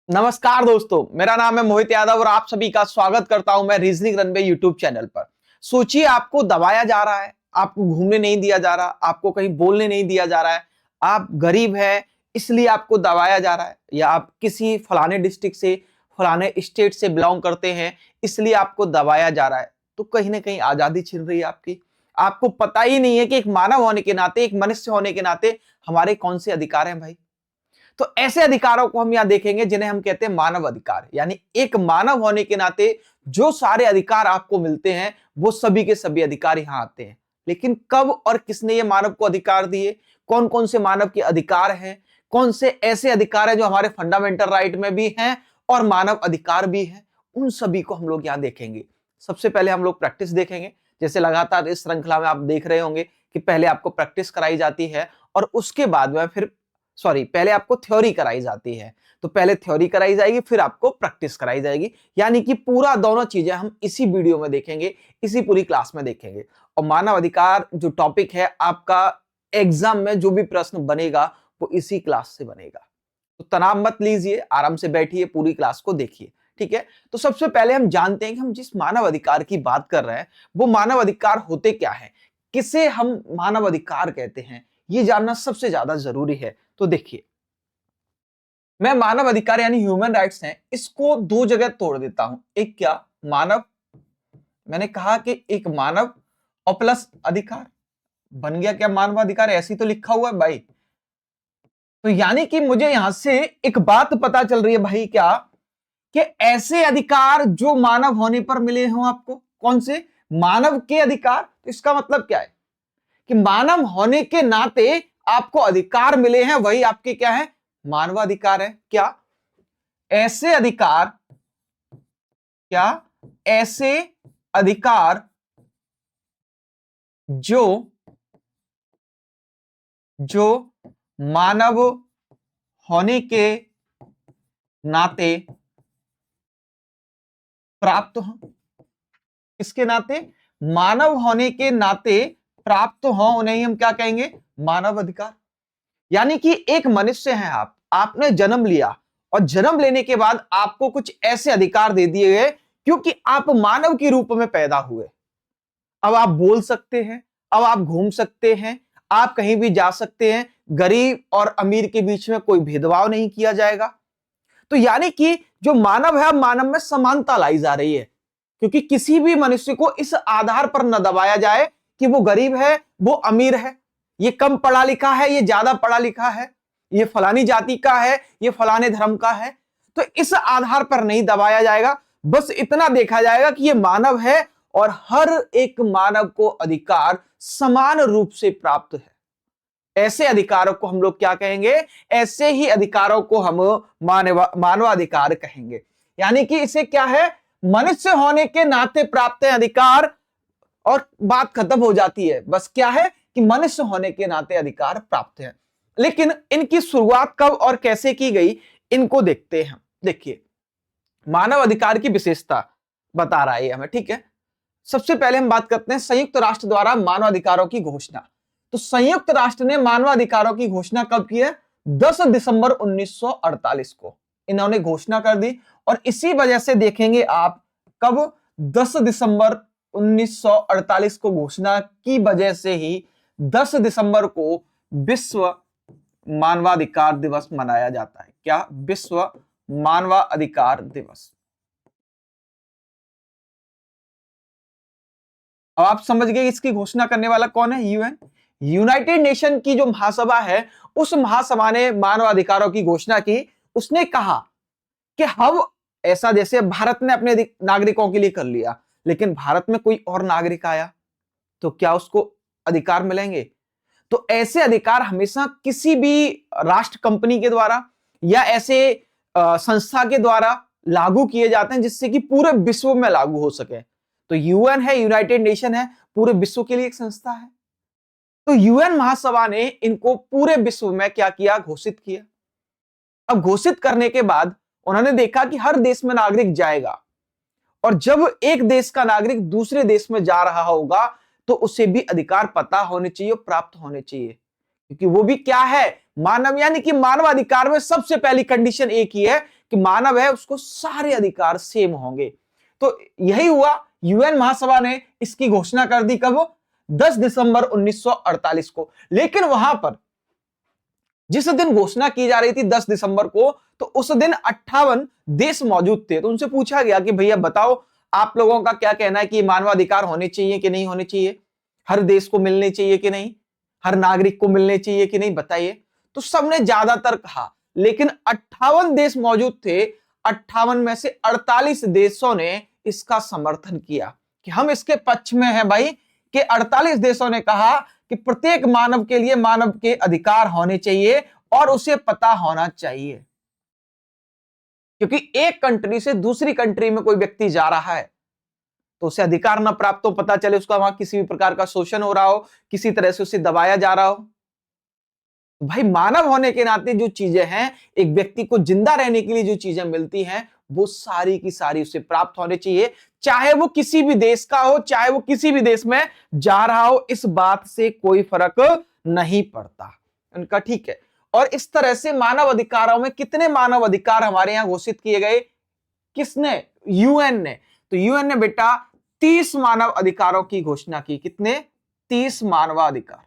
नमस्कार दोस्तों, मेरा नाम है मोहित यादव और आप सभी का स्वागत करता हूं मैं रीजनिंग रन पे यूट्यूब चैनल पर। सोचिए आपको दबाया जा रहा है, आपको घूमने नहीं दिया जा रहा, आपको कहीं बोलने नहीं दिया जा रहा है, आप गरीब हैं इसलिए आपको दबाया जा रहा है, या आप किसी फलाने डिस्ट्रिक्ट से फलाने स्टेट से बिलोंग करते हैं इसलिए आपको दबाया जा रहा है। तो कहीं ना कहीं आजादी छिन रही है आपकी। आपको पता ही नहीं है कि एक मानव होने के नाते, एक मनुष्य होने के नाते हमारे कौन से अधिकार हैं भाई। तो ऐसे अधिकारों को हम यहां देखेंगे जिन्हें हम कहते हैं मानव अधिकार। यानी एक मानव होने के नाते जो सारे अधिकार आपको मिलते हैं वो सभी के सभी अधिकार यहां आते हैं। लेकिन कब और किसने ये मानव को अधिकार दिए, कौन कौन से मानव के अधिकार हैं, कौन से ऐसे अधिकार हैं जो हमारे फंडामेंटल राइट में भी हैं और मानव अधिकार भी हैं, उन सभी को हम लोग यहां देखेंगे। सबसे पहले हम लोग प्रैक्टिस देखेंगे। जैसे लगातार इस श्रृंखला में आप देख रहे होंगे कि पहले आपको प्रैक्टिस कराई जाती है और उसके बाद में फिर पहले आपको थ्योरी कराई जाती है। तो पहले थ्योरी कराई जाएगी फिर आपको प्रैक्टिस कराई जाएगी। यानी कि पूरा दोनों चीजें हम इसी वीडियो में देखेंगे, इसी पूरी क्लास में देखेंगे। और मानव अधिकार जो टॉपिक है आपका एग्जाम में जो भी प्रश्न बनेगा वो इसी क्लास से बनेगा। तो तनाव मत लीजिए, आराम से बैठिए, पूरी क्लास को देखिए। ठीक है, तो सबसे पहले हम जानते हैं कि हम जिस मानव अधिकार की बात कर रहे हैं वो मानव अधिकार होते क्या है, किसे हम मानव अधिकार कहते हैं, ये जानना सबसे ज्यादा जरूरी है। तो देखिए, मैं मानव अधिकार यानी ह्यूमन राइट्स हैं इसको दो जगह तोड़ देता हूं। एक क्या, मानव, मैंने कहा कि एक मानव और प्लस अधिकार बन गया क्या मानव अधिकार, ऐसी तो लिखा हुआ है भाई। तो यानी कि मुझे यहां से एक बात पता चल रही है भाई, क्या कि ऐसे अधिकार जो मानव होने पर मिले हों आपको। कौन से, मानव के अधिकार। तो इसका मतलब क्या है कि मानव होने के नाते आपको अधिकार मिले हैं, वही आपके क्या है, मानवाधिकार है। क्या ऐसे अधिकार, क्या ऐसे अधिकार जो जो मानव होने के नाते प्राप्त हो, किसके नाते, मानव होने के नाते प्राप्त हो, उन्हें हम क्या कहेंगे, मानव अधिकार। यानी कि एक मनुष्य हैं आप, आपने जन्म लिया और जन्म लेने के बाद आपको कुछ ऐसे अधिकार दे दिए गए क्योंकि आप मानव के रूप में पैदा हुए। अब आप बोल सकते हैं, अब आप घूम सकते हैं, आप कहीं भी जा सकते हैं, गरीब और अमीर के बीच में कोई भेदभाव नहीं किया जाएगा। तो यानी कि जो मानव है, मानव में समानता लाई जा रही है, क्योंकि किसी भी मनुष्य को इस आधार पर न दबाया जाए कि वो गरीब है, वो अमीर है, ये कम पढ़ा लिखा है, ये ज्यादा पढ़ा लिखा है, ये फलानी जाति का है, ये फलाने धर्म का है। तो इस आधार पर नहीं दबाया जाएगा, बस इतना देखा जाएगा कि ये मानव है और हर एक मानव को अधिकार समान रूप से प्राप्त है। ऐसे अधिकारों को हम लोग क्या कहेंगे, ऐसे ही अधिकारों को हम मानवाधिकार कहेंगे। यानी कि इसे क्या है, मनुष्य होने के नाते प्राप्त है अधिकार, और बात खत्म हो जाती है। बस क्या है कि मनुष्य होने के नाते अधिकार प्राप्त है। लेकिन इनकी शुरुआत कब और कैसे की गई, इनको देखते हैं। देखिए, मानव अधिकार की विशेषता बता रहा है हमें। ठीक है, सबसे पहले हम बात करते हैं संयुक्त राष्ट्र द्वारा मानव अधिकारों की घोषणा। तो संयुक्त राष्ट्र ने मानव अधिकारों की घोषणा कब की है, 10 दिसंबर 1948 को इन्होंने घोषणा कर दी। और इसी वजह से देखेंगे आप, कब, 10 दिसंबर 1948 को घोषणा की वजह से ही 10 दिसंबर को विश्व मानवाधिकार दिवस मनाया जाता है। क्या, विश्व मानवाधिकार दिवस। अब आप समझ गए इसकी घोषणा करने वाला कौन है, यूएन, यूनाइटेड नेशन की जो महासभा है, उस महासभा ने मानवाधिकारों की घोषणा की। उसने कहा कि हम, ऐसा जैसे भारत ने अपने नागरिकों के लिए कर लिया, लेकिन भारत में कोई और नागरिक आया तो क्या उसको अधिकार मिलेंगे। तो ऐसे अधिकार हमेशा किसी भी राष्ट्र कंपनी के द्वारा या ऐसे संस्था के द्वारा लागू किए जाते हैं जिससे कि पूरे विश्व में लागू हो सके। तो यूएन है, यूनाइटेड नेशन है, पूरे विश्व के लिए एक संस्था है। तो यूएन महासभा ने इनको पूरे विश्व में क्या किया, घोषित किया। अब घोषित करने के बाद उन्होंने देखा कि हर देश में नागरिक जाएगा, और जब एक देश का नागरिक दूसरे देश में जा रहा होगा तो उसे भी अधिकार पता होने चाहिए, प्राप्त होने चाहिए, क्योंकि वो भी क्या है, मानव। यानी कि मानवाधिकार में सबसे पहली कंडीशन एक ही है कि मानव है उसको सारे अधिकार सेम होंगे। तो यही हुआ, यूएन महासभा ने इसकी घोषणा कर दी कब? 10 दिसंबर 1948 को। लेकिन वहां पर जिस दिन घोषणा की जा रही थी 10 दिसंबर को, तो उस दिन 58 देश मौजूद थे। तो उनसे पूछा गया कि भैया बताओ आप लोगों का क्या कहना है कि मानवाधिकार होने चाहिए कि नहीं होने चाहिए, हर देश को मिलने चाहिए कि नहीं, हर नागरिक को मिलने चाहिए कि नहीं, बताइए। तो सबने ज्यादातर कहा, लेकिन 58 देश मौजूद थे, 58 में से 48 देशों ने इसका समर्थन किया कि हम इसके पक्ष में हैं भाई, कि 48 देशों ने कहा कि प्रत्येक मानव के लिए मानव के अधिकार होने चाहिए और उसे पता होना चाहिए। क्योंकि एक कंट्री से दूसरी कंट्री में कोई व्यक्ति जा रहा है तो उसे अधिकार न प्राप्त हो, पता चले उसका वहां किसी भी प्रकार का शोषण हो रहा हो, किसी तरह से उसे दबाया जा रहा हो। भाई मानव होने के नाते जो चीजें हैं, एक व्यक्ति को जिंदा रहने के लिए जो चीजें मिलती हैं, वो सारी की सारी उसे प्राप्त होने चाहिए, चाहे वो किसी भी देश का हो, चाहे वो किसी भी देश में जा रहा हो, इस बात से कोई फर्क नहीं पड़ता। उनका ठीक है। और इस तरह से मानव अधिकारों में कितने मानव अधिकार हमारे यहां घोषित किए गए? किसने? यूएन ने। तो यूएन ने बेटा 30 मानव अधिकारों की घोषणा की। कितने? 30 मानवाधिकार।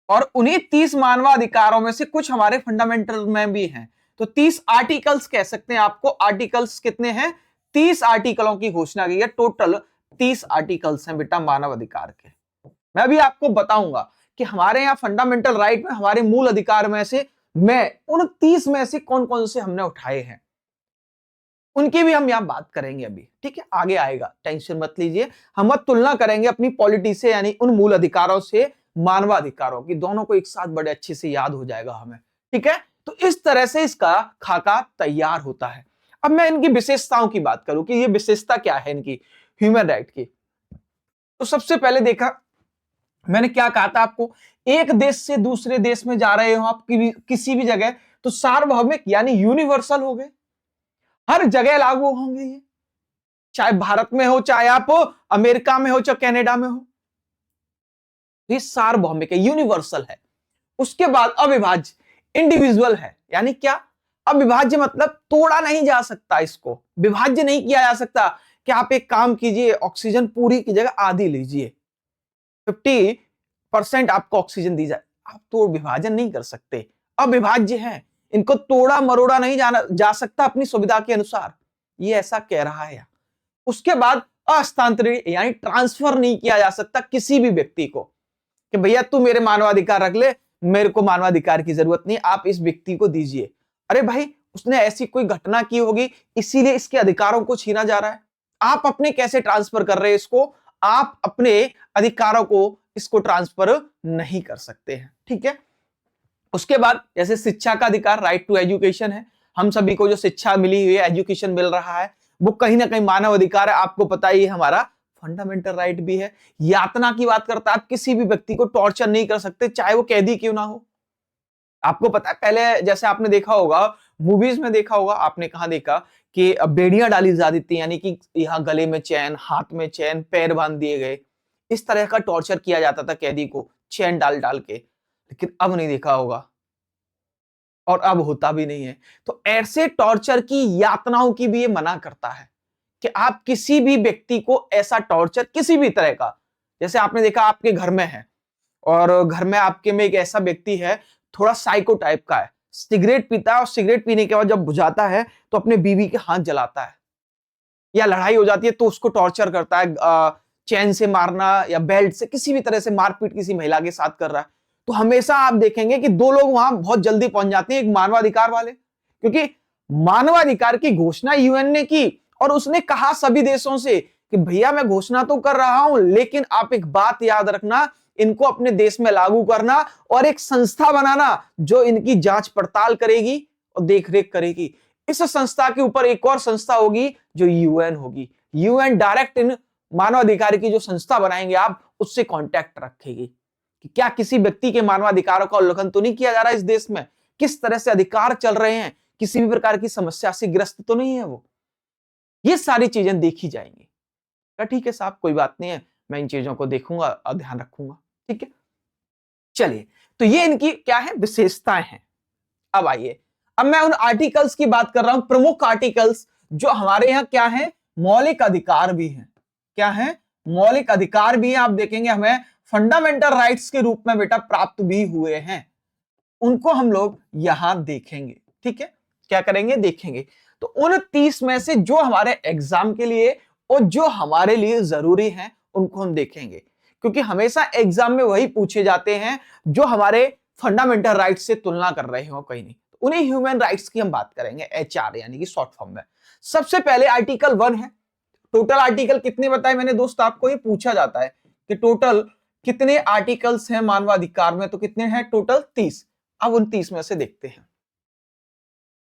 और उन्हीं 30 मानवाधिकारों में से कुछ हमारे फंडामेंटल में भी हैं। तो 30 आर्टिकल्स कह सकते हैं आपको। आर्टिकल्स कितने हैं? 30 आर्टिकलों की घोषणा की है। टोटल 30 आर्टिकल्स हैं बेटा मानव अधिकार के। मैं अभी आपको बताऊंगा कि हमारे यहां फंडामेंटल राइट में, हमारे मूल अधिकार में से, मैं उन 30 में से कौन कौन से हमने उठाए हैं उनकी भी हम यहां बात करेंगे अभी, ठीक है? आगे आएगा, टेंशन मत लीजिए। हम तुलना करेंगे अपनी पॉलिटी से, यानी उन मूल अधिकारों से मानवाधिकारों की। दोनों को एक साथ बड़े अच्छे से याद हो जाएगा हमें, ठीक है? तो इस तरह से इसका खाका तैयार होता है। अब मैं इनकी विशेषताओं की बात करूं कि ये विशेषता क्या है इनकी ह्यूमन राइट की। तो सबसे पहले देखा मैंने क्या कहा था आपको, एक देश से दूसरे देश में जा रहे हो आप किसी भी जगह, तो सार्वभौमिक यानी यूनिवर्सल हो गए, हर जगह लागू होंगे ये, चाहे भारत में हो, चाहे आप अमेरिका में हो, चाहे कनाडा में हो। ये सार्वभौमिक है, यूनिवर्सल है। उसके बाद अविभाज्य, इंडिविजुअल है। यानी क्या? अविभाज्य मतलब तोड़ा नहीं जा सकता, इसको विभाज्य नहीं किया जा सकता कि आप एक काम कीजिए, ऑक्सीजन पूरी की जगह आधी लीजिए, 50% आपको ऑक्सीजन दी जाए, आप तो विभाजन नहीं कर सकते। अविभाज्य है, इनको तोड़ा मरोड़ा नहीं जा सकता अपनी सुविधा के अनुसार, ये ऐसा कह रहा है। उसके बाद अहस्तांतरित यानी ट्रांसफर नहीं किया जा सकता किसी भी व्यक्ति को कि भैया तू मेरे मानवाधिकार रख ले, मेरे को मानवाधिकार की जरूरत नहीं, आप इस व्यक्ति को दीजिए। अरे भाई उसने ऐसी कोई घटना की होगी इसीलिए इसके अधिकारों को छीना जा रहा है। आप अपने कैसे ट्रांसफर कर रहे हैं इसको? आप अपने अधिकारों को इसको ट्रांसफर नहीं कर सकते हैं, ठीक है? उसके बाद जैसे शिक्षा का अधिकार, राइट टू एजुकेशन है। हम सभी को जो शिक्षा मिली हुई है, एजुकेशन मिल रहा है, वो कहीं ना कहीं मानव अधिकार है। आपको पता ही है हमारा फंडामेंटल राइट भी है। यातना की बात करता है, आप किसी भी व्यक्ति को टॉर्चर नहीं कर सकते, चाहे वो कैदी क्यों ना हो। आपको पता है पहले जैसे आपने देखा होगा, मूवीज में देखा होगा, आपने कहां देखा कि बेड़ियां डाली जाती थी, यानी कि यहां गले में चैन, हाथ में चैन, पैर बांध दिए गए, इस तरह का टॉर्चर किया जाता था कैदी को, चैन डाल डाल के। लेकिन अब नहीं देखा होगा और अब होता भी नहीं है। तो ऐसे टॉर्चर की, यातनाओं की भी ये मना करता है कि आप किसी भी व्यक्ति को ऐसा टॉर्चर किसी भी तरह का, जैसे आपने देखा आपके घर में है और घर में आपके में एक ऐसा व्यक्ति है, थोड़ा साइको टाइप का है, सिगरेट पीता है और सिगरेट पीने के बाद जब बुझाता है तो अपने बीवी के हाथ जलाता है, या लड़ाई हो जाती है तो उसको टॉर्चर करता है, चैन से मारना या बेल्ट से, किसी भी तरह से मारपीट किसी महिला के साथ कर रहा है। तो हमेशा आप देखेंगे कि दो लोग वहां बहुत जल्दी पहुंच जाते हैं, एक मानवाधिकार वाले, क्योंकि मानवाधिकार की घोषणा यूएन ने की और उसने कहा सभी देशों से कि भैया मैं घोषणा तो कर रहा हूं, लेकिन आप एक बात याद रखना, इनको अपने देश में लागू करना और एक संस्था बनाना जो इनकी जांच पड़ताल करेगी और देखरेख करेगी। इस संस्था के ऊपर एक और संस्था होगी जो यूएन होगी। यूएन डायरेक्ट इन मानवाधिकार की जो संस्था बनाएंगे आप, उससे कांटेक्ट रखेगी कि क्या किसी व्यक्ति के मानवाधिकारों का उल्लंघन तो नहीं किया जा रहा है इस देश में, किस तरह से अधिकार चल रहे हैं, किसी भी प्रकार की समस्या से ग्रस्त तो नहीं है वो। ये सारी चीजें देखी जाएंगी। ठीक है साहब, कोई बात नहीं है, मैं इन चीजों को देखूंगा और ध्यान रखूंगा, ठीक है? चलिए, तो ये इनकी क्या है, विशेषताएं हैं। अब आइए, अब मैं उन आर्टिकल्स की बात कर रहा हूं, प्रमुख आर्टिकल्स जो हमारे यहां क्या है, मौलिक अधिकार भी है। क्या है? मौलिक अधिकार भी है। आप देखेंगे हमें फंडामेंटल राइट्स के रूप में बेटा प्राप्त भी हुए हैं, उनको हम लोग यहां देखेंगे। ठीक है, क्या करेंगे? देखेंगे। तो उन 30 में से जो हमारे एग्जाम के लिए और जो हमारे लिए जरूरी है उनको हम देखेंगे, क्योंकि हमेशा एग्जाम में वही पूछे जाते हैं जो हमारे फंडामेंटल राइट्स से तुलना कर रहे हो, कहीं नहीं। तो उन्हीं ह्यूमन राइट्स की हम बात करेंगे, HR यानी कि शॉर्ट फॉर्म में। सबसे पहले आर्टिकल 1 है। टोटल आर्टिकल कितने बताए मैंने दोस्त आपको? ये पूछा जाता है कि टोटल कितने आर्टिकल्स हैं मानवाधिकार में, तो कितने हैं? टोटल 30। अब उन 30 में से देखते हैं।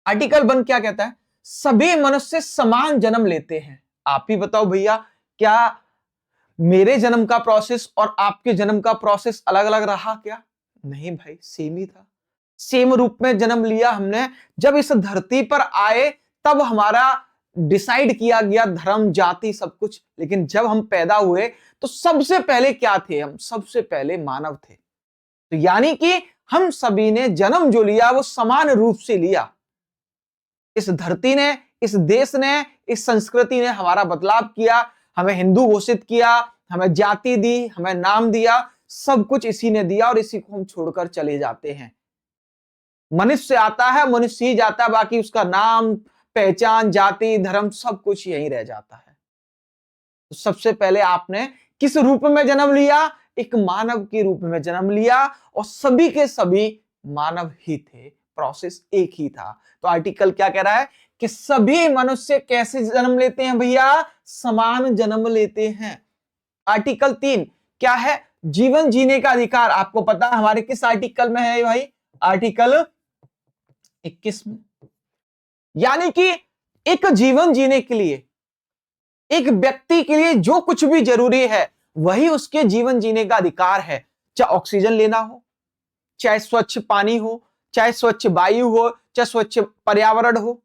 आर्टिकल 1 क्या कहता है? सभी मनुष्य समान जन्म लेते हैं। आप ही बताओ भैया, क्या मेरे जन्म का प्रोसेस और आपके जन्म का प्रोसेस अलग अलग रहा क्या? नहीं भाई, सेम ही था। सेम रूप में जन्म लिया हमने। जब इस धरती पर आए तब हमारा डिसाइड किया गया धर्म, जाति, सब कुछ। लेकिन जब हम पैदा हुए तो सबसे पहले क्या थे? हम सबसे पहले मानव थे। तो यानी कि हम सभी ने जन्म जो लिया वो समान रूप से लिया। इस धरती ने, इस देश ने, इस संस्कृति ने हमारा बदलाव किया, हमें हिंदू घोषित किया, हमें जाति दी, हमें नाम दिया, सब कुछ इसी ने दिया और इसी को हम छोड़कर चले जाते हैं। मनुष्य आता है, मनुष्य ही जाता है, बाकी उसका नाम, पहचान, जाति, धर्म सब कुछ यहीं रह जाता है। तो सबसे पहले आपने किस रूप में जन्म लिया? एक मानव के रूप में जन्म लिया और सभी के सभी मानव ही थे, प्रोसेस एक ही था। तो आर्टिकल क्या कह रहा है कि सभी मनुष्य कैसे जन्म लेते हैं भैया? समान जन्म लेते हैं। आर्टिकल 3 क्या है? जीवन जीने का अधिकार। आपको पता है हमारे किस आर्टिकल में है भाई? आर्टिकल 21 में। यानी कि एक जीवन जीने के लिए, एक व्यक्ति के लिए जो कुछ भी जरूरी है वही उसके जीवन जीने का अधिकार है। चाहे ऑक्सीजन लेना हो, चाहे स्वच्छ पानी हो, चाहे स्वच्छ वायु हो, चाहे स्वच्छ पर्यावरण हो,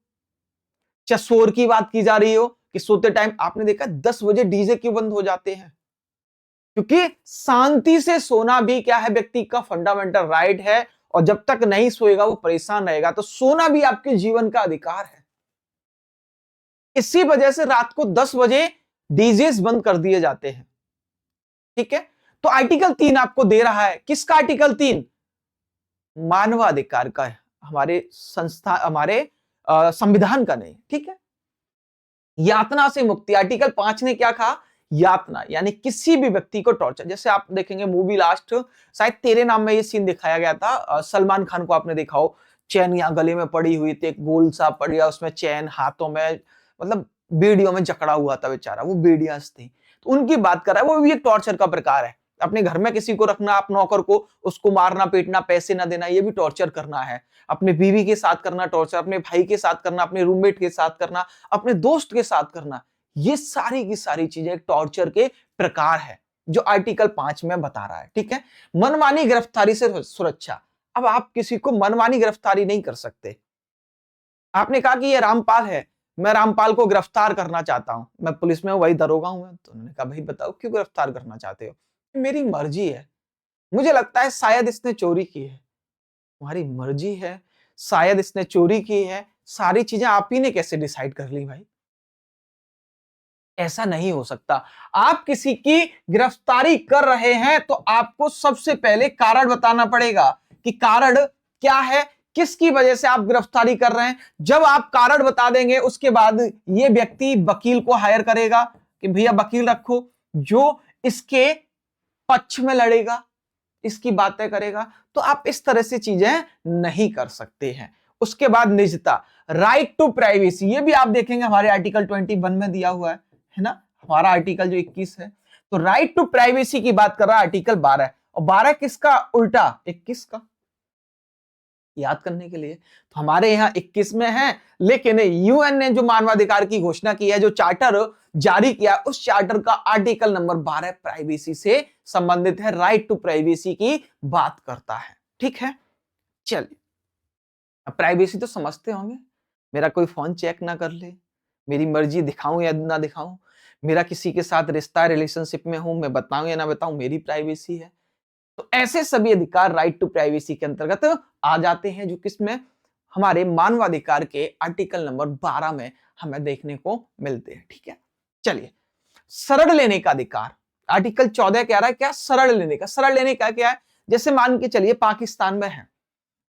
चाहे शोर की बात की जा रही हो कि सोते टाइम आपने देखा 10 बजे डीजे क्यों बंद हो जाते हैं? क्योंकि शांति से सोना भी क्या है? व्यक्ति का फंडामेंटल राइट है, और जब तक नहीं सोएगा वो परेशान रहेगा। तो सोना भी आपके जीवन का अधिकार है। इसी वजह से रात को 10 बजे डीजेस बंद कर दिए जाते हैं। ठीक है, तो आर्टिकल 3 आपको दे रहा है। किसका आर्टिकल 3? मानवाधिकार का है, हमारे संस्था, हमारे संविधान का नहीं। ठीक है, यातना से मुक्ति। आर्टिकल 5 ने क्या कहा? यातना यानी किसी भी व्यक्ति को टॉर्चर। जैसे आप देखेंगे मूवी लास्ट, शायद तेरे नाम में ये सीन दिखाया गया था। सलमान खान को आपने देखा हो, चैन यहां गले में पड़ी हुई थी, एक गोल सा पड़ गया, उसमें चैन, हाथों में मतलब बेड़ियों में जकड़ा हुआ था बेचारा, वो बेड़ियां थी। तो उनकी बात कर रहा है, वो भी एक टॉर्चर का प्रकार है। अपने घर में किसी को रखना, आप नौकर को, उसको मारना, पीटना, पैसे ना देना, ये भी टॉर्चर करना है। अपने बीवी के साथ करना टॉर्चर, अपने भाई के साथ करना, अपने रूममेट के साथ करना, अपने दोस्त के साथ करना, ये सारी की सारी चीजें एक टॉर्चर के प्रकार है जो आर्टिकल 5 में बता रहा है। ठीक है, मनमानी गिरफ्तारी से सुरक्षा। अब आप किसी को मनमानी गिरफ्तारी नहीं कर सकते। आपने कहा कि ये रामपाल है, मैं रामपाल को गिरफ्तार करना चाहता हूं, मैं पुलिस में हूं, वही दरोगा हूं मैं। तो उन्होंने कहा भाई बताओ क्यों गिरफ्तार करना चाहते हो? मेरी मर्जी है, मुझे लगता है शायद इसने चोरी की है। तुम्हारी मर्जी है, शायद इसने चोरी की है, सारी चीजें आप ही ने कैसे डिसाइड कर ली भाई? ऐसा नहीं हो सकता। आप किसी की गिरफ्तारी कर रहे हैं तो आपको सबसे पहले कारण बताना पड़ेगा कि कारण क्या है, किसकी वजह से आप गिरफ्तारी कर रहे हैं। जब आप कारण बता देंगे उसके बाद ये व्यक्ति वकील को हायर करेगा कि भैया वकील रखो जो इसके पक्ष में लड़ेगा, इसकी बातें करेगा। तो आप इस तरह से चीजें नहीं कर सकते हैं। उसके बाद निजता, राइट टू प्राइवेसी, ये भी आप देखेंगे हमारे आर्टिकल 21 में दिया हुआ है ना, हमारा आर्टिकल जो 21 है। तो राइट टू प्राइवेसी की बात कर रहा है आर्टिकल 12, और 12 किसका उल्टा? 21 का, याद करने के लिए। तो हमारे यहां 21 में है, लेकिन यूएन ने जो मानवाधिकार की घोषणा की है, जो चार्टर जारी किया, उस चार्टर का आर्टिकल नंबर 12 प्राइवेसी से संबंधित है, राइट टू प्राइवेसी की बात करता है। ठीक है, चलिए, अब प्राइवेसी तो समझते होंगे, मेरा कोई फोन चेक ना कर ले, मेरी मर्जी दिखाऊं या ना दिखाऊं, मेरा किसी के साथ रिश्ता, रिलेशनशिप में हूं, मैं बताऊं या ना बताऊं, मेरी प्राइवेसी है। तो ऐसे सभी अधिकार राइट टू प्राइवेसी के अंतर्गत आ जाते हैं, जो किसमें? हमारे मानवाधिकार के आर्टिकल नंबर 12 में हमें देखने को मिलते हैं। ठीक है, चलिए, शरण लेने का अधिकार आर्टिकल 14 कह रहा है क्या? शरण लेने का। शरण लेने का क्या है? जैसे मान के चलिए पाकिस्तान में है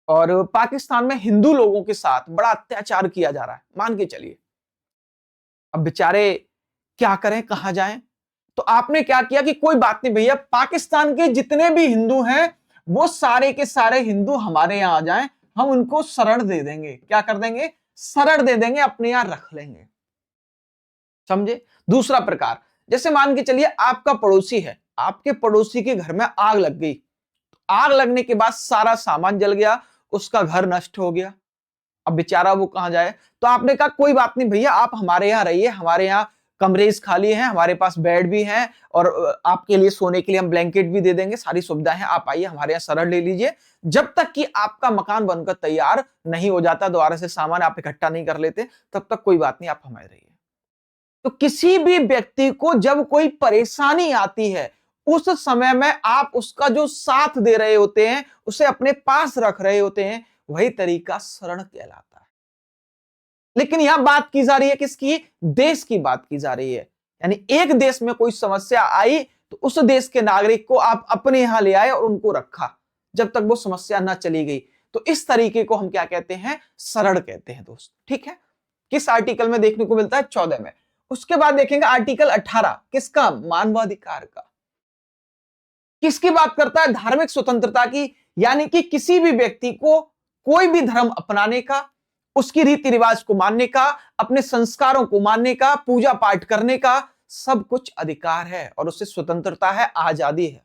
और पाकिस्तान में हिंदू लोगों के साथ बड़ा अत्याचार किया जा रहा है, मान के चलिए। अब बेचारे क्या करें, कहां जाएं? तो आपने क्या किया कि कोई बात नहीं भैया, पाकिस्तान के जितने भी हिंदू हैं वो सारे के सारे हिंदू हमारे यहां आ जाएं, हम उनको शरण दे देंगे। क्या कर देंगे? शरण दे देंगे, अपने यहां रख लेंगे। समझे? दूसरा प्रकार, जैसे मान के चलिए आपका पड़ोसी है, आपके पड़ोसी के घर में आग लग गई, आग लगने के बाद सारा सामान जल गया, उसका घर नष्ट हो गया। अब बेचारा वो कहां जाए? तो आपने कहा कोई बात नहीं भैया, आप हमारे यहाँ रहिए, हमारे यहाँ कमरेज खाली हैं, हमारे पास बेड भी हैं और आपके लिए सोने के लिए हम ब्लैंकेट भी दे देंगे, सारी सुविधाएं हैं, आप आइए हमारे यहाँ शरण ले लीजिए। जब तक कि आपका मकान बनकर तैयार नहीं हो जाता, दोबारा से सामान आप इकट्ठा नहीं कर लेते, तब तक कोई बात नहीं, आप हमारे रहिए। तो किसी भी व्यक्ति को जब कोई परेशानी आती है, उस समय में आप उसका जो साथ दे रहे होते हैं, उसे अपने पास रख रहे होते हैं, वही तरीका शरण कहलाता है। लेकिन यहां बात की जा रही है किसकी? देश की बात की जा रही है। यानी एक देश में कोई समस्या आई तो उस देश के नागरिक को आप अपने यहां ले आए और उनको रखा जब तक वो समस्या ना चली गई। तो इस तरीके को हम क्या कहते हैं? शरण कहते हैं दोस्त। ठीक है, किस आर्टिकल में देखने को मिलता है? 14 में। उसके बाद देखेंगे आर्टिकल 18, किसका? मानवाधिकार का। किसकी बात करता है? धार्मिक स्वतंत्रता की, यानी कि किसी भी व्यक्ति को कोई भी धर्म अपनाने का, उसकी रीति रिवाज को मानने का, अपने संस्कारों को मानने का, पूजा पाठ करने का सब कुछ अधिकार है और उससे स्वतंत्रता है, आजादी है।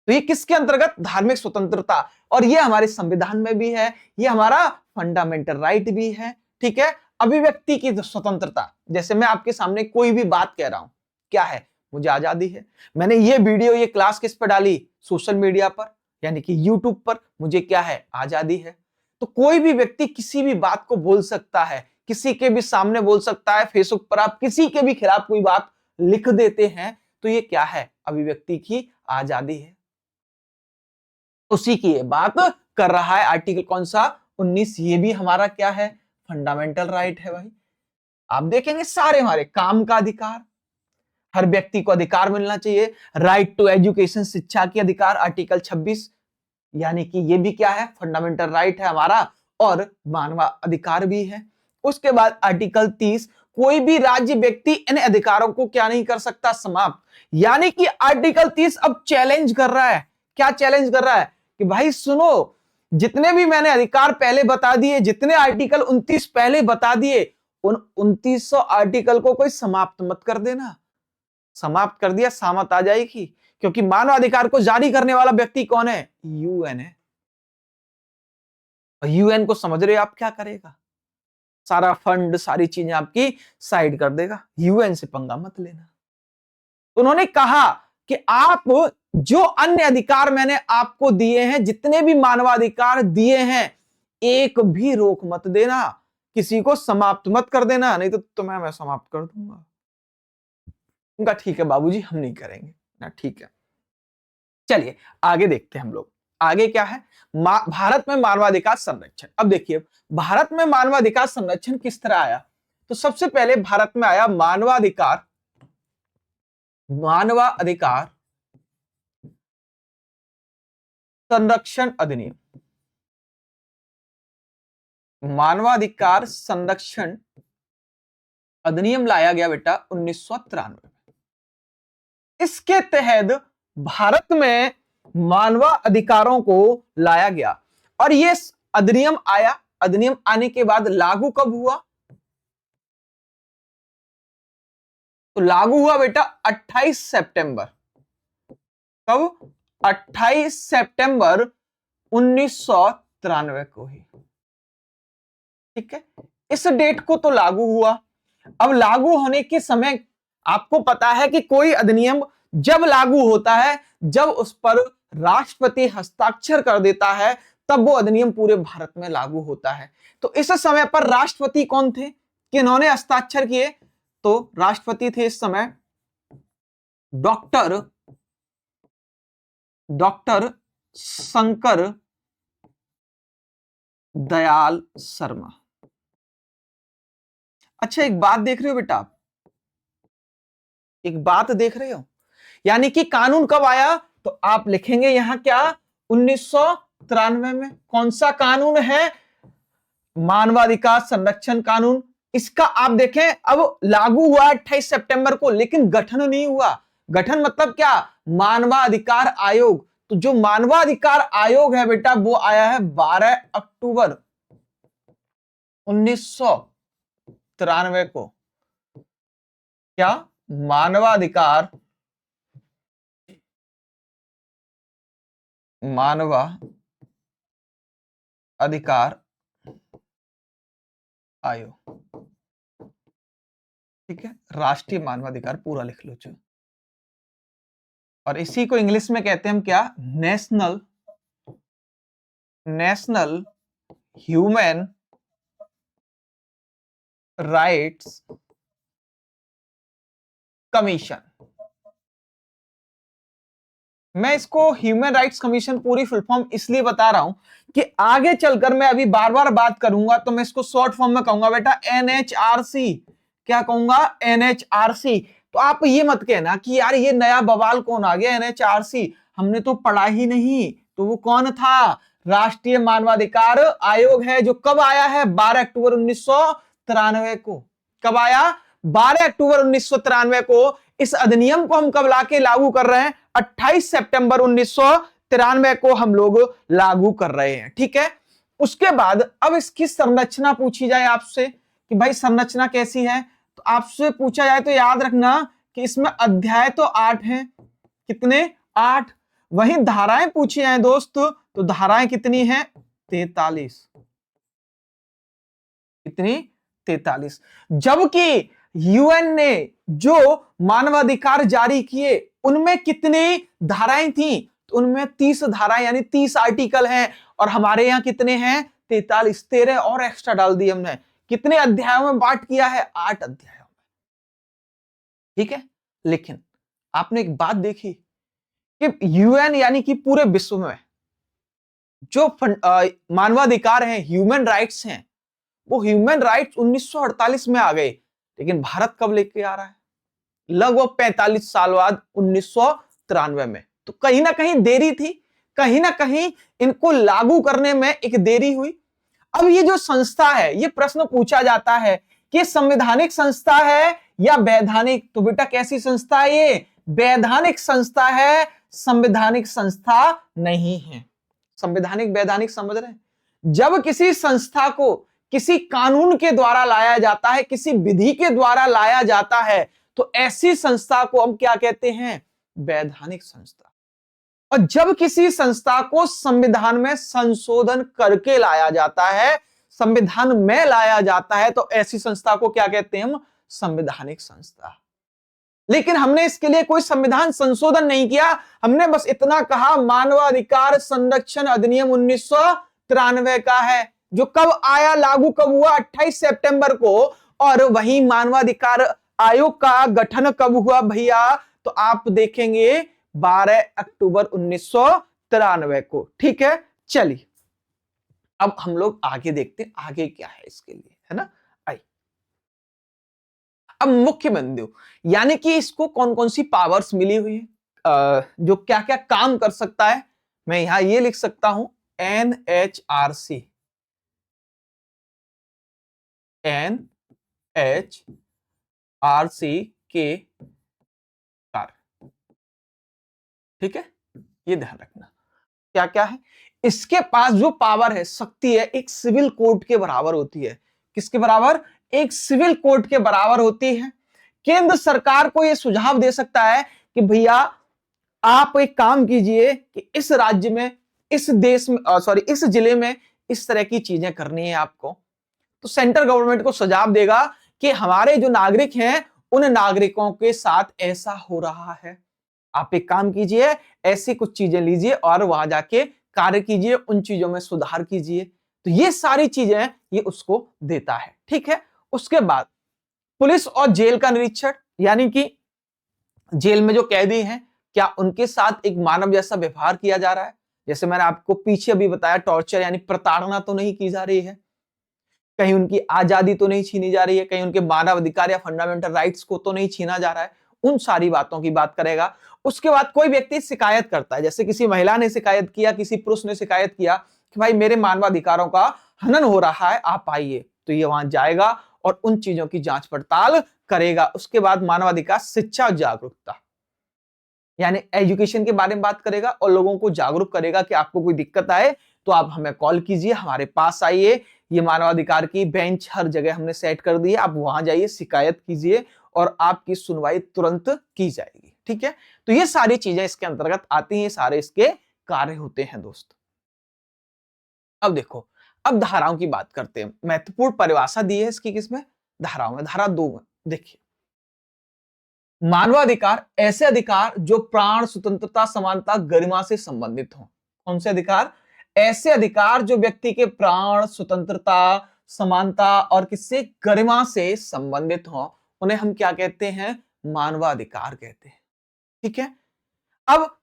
तो ये किसके अंतर्गत? धार्मिक स्वतंत्रता। और ये हमारे संविधान में भी है, ये हमारा फंडामेंटल राइट भी है। ठीक है, अभिव्यक्ति की स्वतंत्रता, जैसे मैं आपके सामने कोई भी बात कह रहा हूं, क्या है? मुझे आजादी है। मैंने ये वीडियो, ये क्लास किस पर डाली? सोशल मीडिया पर, यानी कि यूट्यूब पर, मुझे क्या है? आजादी है। तो कोई भी व्यक्ति किसी भी बात को बोल सकता है, किसी के भी सामने बोल सकता है। फेसबुक पर आप किसी के भी खिलाफ कोई बात लिख देते हैं, तो ये क्या है? अभिव्यक्ति की आजादी है। उसी की ये बात कर रहा है आर्टिकल कौन सा? 19। ये भी हमारा क्या है? फंडामेंटल राइट है भाई। आप देखेंगे सारे हमारे काम का अधिकार, हर व्यक्ति को अधिकार मिलना चाहिए। राइट टू एजुकेशन, शिक्षा की अधिकार, आर्टिकल 26, यानी कि ये भी क्या है? फंडामेंटल राइट है हमारा और मानव अधिकार भी है। उसके बाद आर्टिकल 30, कोई भी राज्य व्यक्ति इन अधिकारों को क्या नहीं कर सकता? समाप्त। यानी कि आर्टिकल 30 अब चैलेंज कर रहा है। क्या चैलेंज कर रहा है? कि भाई सुनो, जितने भी मैंने अधिकार पहले बता दिए, जितने आर्टिकल 29 पहले बता दिए, उन 2900 आर्टिकल को कोई समाप्त मत कर देना। समाप्त कर दिया, सामत आ जाएगी, क्योंकि मानवाधिकार को जारी करने वाला व्यक्ति कौन है? यूएन है। और यूएन को समझ रहे आप क्या करेगा? सारा फंड, सारी चीजें आपकी साइड कर देगा। यूएन से पंगा मत लेना। उन्होंने कहा कि आप जो अन्य अधिकार मैंने आपको दिए हैं, जितने भी मानवाधिकार दिए हैं, एक भी रोक मत देना, किसी को समाप्त मत कर देना, नहीं तो तुम्हें मैं समाप्त कर दूंगा। उनका ठीक है बाबूजी, हम नहीं करेंगे ना। ठीक है, चलिए आगे देखते हैं हम लोग। आगे क्या है? भारत में मानवाधिकार संरक्षण। अब देखिए भारत में मानवाधिकार संरक्षण किस तरह आया। तो सबसे पहले भारत में आया मानवाधिकार संरक्षण अधिनियम। मानवाधिकार संरक्षण अधिनियम लाया गया बेटा 1993 में। इसके तहत भारत में मानवाधिकारों को लाया गया और ये अधिनियम आया। अधिनियम आने के बाद लागू कब हुआ? तो लागू हुआ बेटा 28 सितंबर। कब? 28 सितंबर 1993 को ही। ठीक है, इस डेट को तो लागू हुआ। अब लागू होने के समय आपको पता है कि कोई अधिनियम जब लागू होता है, जब उस पर राष्ट्रपति हस्ताक्षर कर देता है, तब वो अधिनियम पूरे भारत में लागू होता है। तो इस समय पर राष्ट्रपति कौन थे किन्होंने हस्ताक्षर किए? तो राष्ट्रपति थे इस समय डॉक्टर शंकर दयाल शर्मा। अच्छा, एक बात देख रहे हो बेटा आप, एक बात देख रहे हो, यानी कि कानून कब आया, तो आप लिखेंगे यहां क्या, 1993 में। कौन सा कानून है, मानवाधिकार संरक्षण कानून। इसका आप देखें अब लागू हुआ 28 सितंबर को, लेकिन गठन नहीं हुआ। गठन मतलब क्या, मानवाधिकार आयोग। तो जो मानवाधिकार आयोग है बेटा, वो आया है 12 अक्टूबर 1993 को। क्या, मानवाधिकार अधिकार आयोग, ठीक है, राष्ट्रीय मानवाधिकार पूरा लिख लो जो। और इसी को इंग्लिश में कहते हैं हम क्या, नेशनल ह्यूमन राइट्स कमीशन। मैं इसको ह्यूमन राइट्स कमीशन पूरी फुल फॉर्म इसलिए बता रहा हूं कि आगे चलकर मैं अभी बार बार बात करूंगा तो मैं इसको शॉर्ट फॉर्म में कहूंगा बेटा एनएचआरसी। क्या कहूंगा, एनएचआरसी। तो आप ये मत कहना कि यार ये नया बवाल कौन आ गया, एनएचआरसी हमने तो पढ़ा ही नहीं। तो वो कौन था, राष्ट्रीय मानवाधिकार आयोग है, जो कब आया है, 12 अक्टूबर 1993 को। कब आया, 12 अक्टूबर 1993 को। इस अधिनियम को हम कब लाके लागू कर रहे हैं, 28 सितंबर 1993 को हम लोग लागू कर रहे हैं, ठीक है। उसके बाद अब इसकी संरचना पूछी जाए आपसे कि भाई संरचना कैसी है, तो आपसे पूछा जाए तो याद रखना कि इसमें अध्याय तो 8 हैं। कितने, 8। वहीं धाराएं पूछी जाए दोस्त, तो धाराएं कितनी हैं, 43। कितनी, 43। जबकि यूएन ने जो मानवाधिकार जारी किए उनमें कितनी धाराएं थी, तो उनमें 30 धाराएं यानी 30 आर्टिकल हैं। और हमारे यहां कितने हैं, 43। 13 और एक्स्ट्रा डाल दिए हमने। कितने अध्यायों में बांट किया है, 8 अध्यायों में, ठीक है। लेकिन आपने एक बात देखी कि यूएन यानी कि पूरे विश्व में जो मानवाधिकार हैं, ह्यूमन राइट्स हैं, वो ह्यूमन राइट्स 1948 में आ गए। लेकिन भारत कब लेके आ रहा है, लगभग 45 साल बाद 1993 में। तो कहीं ना कहीं देरी थी, कहीं ना कहीं इनको लागू करने में एक देरी हुई। अब ये जो संस्था है, ये प्रश्न पूछा जाता है कि संवैधानिक संस्था है या वैधानिक। तो बेटा कैसी संस्था है ये, वैधानिक संस्था है, संवैधानिक संस्था नहीं है। संवैधानिक वैधानिक समझ रहे हैं, जब किसी संस्था को किसी कानून के द्वारा लाया जाता है, किसी विधि के द्वारा लाया जाता है, तो ऐसी संस्था को हम क्या कहते हैं, वैधानिक संस्था। और जब किसी संस्था को संविधान में संशोधन करके लाया जाता है, संविधान में लाया जाता है, तो ऐसी संस्था को क्या कहते हैं हम, संवैधानिक संस्था। लेकिन हमने इसके लिए कोई संविधान संशोधन नहीं किया, हमने बस इतना कहा मानवाधिकार संरक्षण अधिनियम 1993 का है, जो कब आया, लागू कब हुआ, 28 सितंबर को। और वही मानवाधिकार आयोग का गठन कब हुआ भैया, तो आप देखेंगे 12 अक्टूबर 1993 को, ठीक है। चलिए अब हम लोग आगे देखते हैं आगे क्या है इसके लिए, है ना। आई अब मुख्य बिंदु, यानी कि इसको कौन कौन सी पावर्स मिली हुई है, जो क्या क्या काम कर सकता है। मैं यहां ये लिख सकता हूं, NHRC, NHRC के कार्य, ठीक है। ये ध्यान रखना क्या क्या है इसके पास जो पावर है, शक्ति है, एक सिविल कोर्ट के बराबर होती है। किसके बराबर, एक सिविल कोर्ट के बराबर होती है। केंद्र सरकार को यह सुझाव दे सकता है कि भैया आप एक काम कीजिए कि इस राज्य में, इस देश में, इस जिले में इस तरह की चीजें करनी है आपको। तो सेंट्रल गवर्नमेंट को सुझाव देगा कि हमारे जो नागरिक हैं, उन नागरिकों के साथ ऐसा हो रहा है, आप एक काम कीजिए, ऐसी कुछ चीजें लीजिए और वहां जाके कार्य कीजिए, उन चीजों में सुधार कीजिए। तो ये सारी चीजें ये उसको देता है, ठीक है। उसके बाद पुलिस और जेल का निरीक्षण, यानी कि जेल में जो कैदी हैं, क्या उनके साथ एक मानव जैसा व्यवहार किया जा रहा है। जैसे मैंने आपको पीछे अभी बताया, टॉर्चर यानी प्रताड़ना तो नहीं की जा रही है, कहीं उनकी आजादी तो नहीं छीनी जा रही है, कहीं उनके मानव अधिकार या फंडामेंटल राइट्स को तो नहीं छीना जा रहा है, उन सारी बातों की बात करेगा। उसके बाद कोई व्यक्ति शिकायत करता है, जैसे किसी महिला ने शिकायत किया, किसी पुरुष ने शिकायत किया कि भाई मेरे मानवाधिकारों का हनन हो रहा है, आप आइए, तो ये वहां जाएगा और उन चीजों की जांच पड़ताल करेगा। उसके बाद मानवाधिकार शिक्षा जागरूकता यानी एजुकेशन के बारे में बात करेगा और लोगों को जागरूक करेगा कि आपको कोई दिक्कत आए तो आप हमें कॉल कीजिए, हमारे पास आइए, ये मानवाधिकार की बेंच हर जगह हमने सेट कर दी है, आप वहां जाइए, शिकायत कीजिए और आपकी सुनवाई तुरंत की जाएगी। ठीक है, तो ये सारी चीजें इसके अंतर्गत आती हैं, सारे इसके कार्य होते हैं दोस्त। अब देखो, अब धाराओं की बात करते हैं। महत्वपूर्ण परिभाषा दी है इसकी किसमें? धाराओं में। धारा 2 में देखिए, मानवाधिकार ऐसे अधिकार जो प्राण, स्वतंत्रता, समानता, गरिमा से संबंधित हो। कौन से अधिकार? ऐसे अधिकार जो व्यक्ति के प्राण, स्वतंत्रता, समानता और किससे? गरिमा से संबंधित हो, उन्हें हम क्या कहते हैं? मानवाधिकार कहते हैं। ठीक है, अब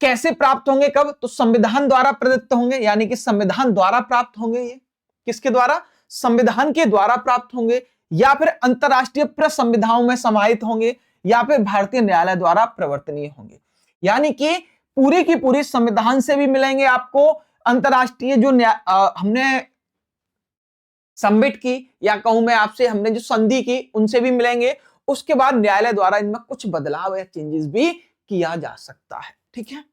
कैसे प्राप्त होंगे? कब? तो संविधान द्वारा प्रदत्त होंगे, यानी कि संविधान द्वारा प्राप्त होंगे। ये किसके द्वारा? संविधान के द्वारा प्राप्त होंगे, या फिर अंतरराष्ट्रीय प्रसंविधानों में समाहित होंगे, या फिर भारतीय न्यायालय द्वारा प्रवर्तनीय होंगे। यानी कि पूरी की पूरी संविधान से भी मिलेंगे आपको, अंतरराष्ट्रीय जो हमने सबमिट की, या कहूं मैं आपसे हमने जो संधि की, उनसे भी मिलेंगे। उसके बाद न्यायालय द्वारा इनमें कुछ बदलाव या चेंजेस भी किया जा सकता है। ठीक है,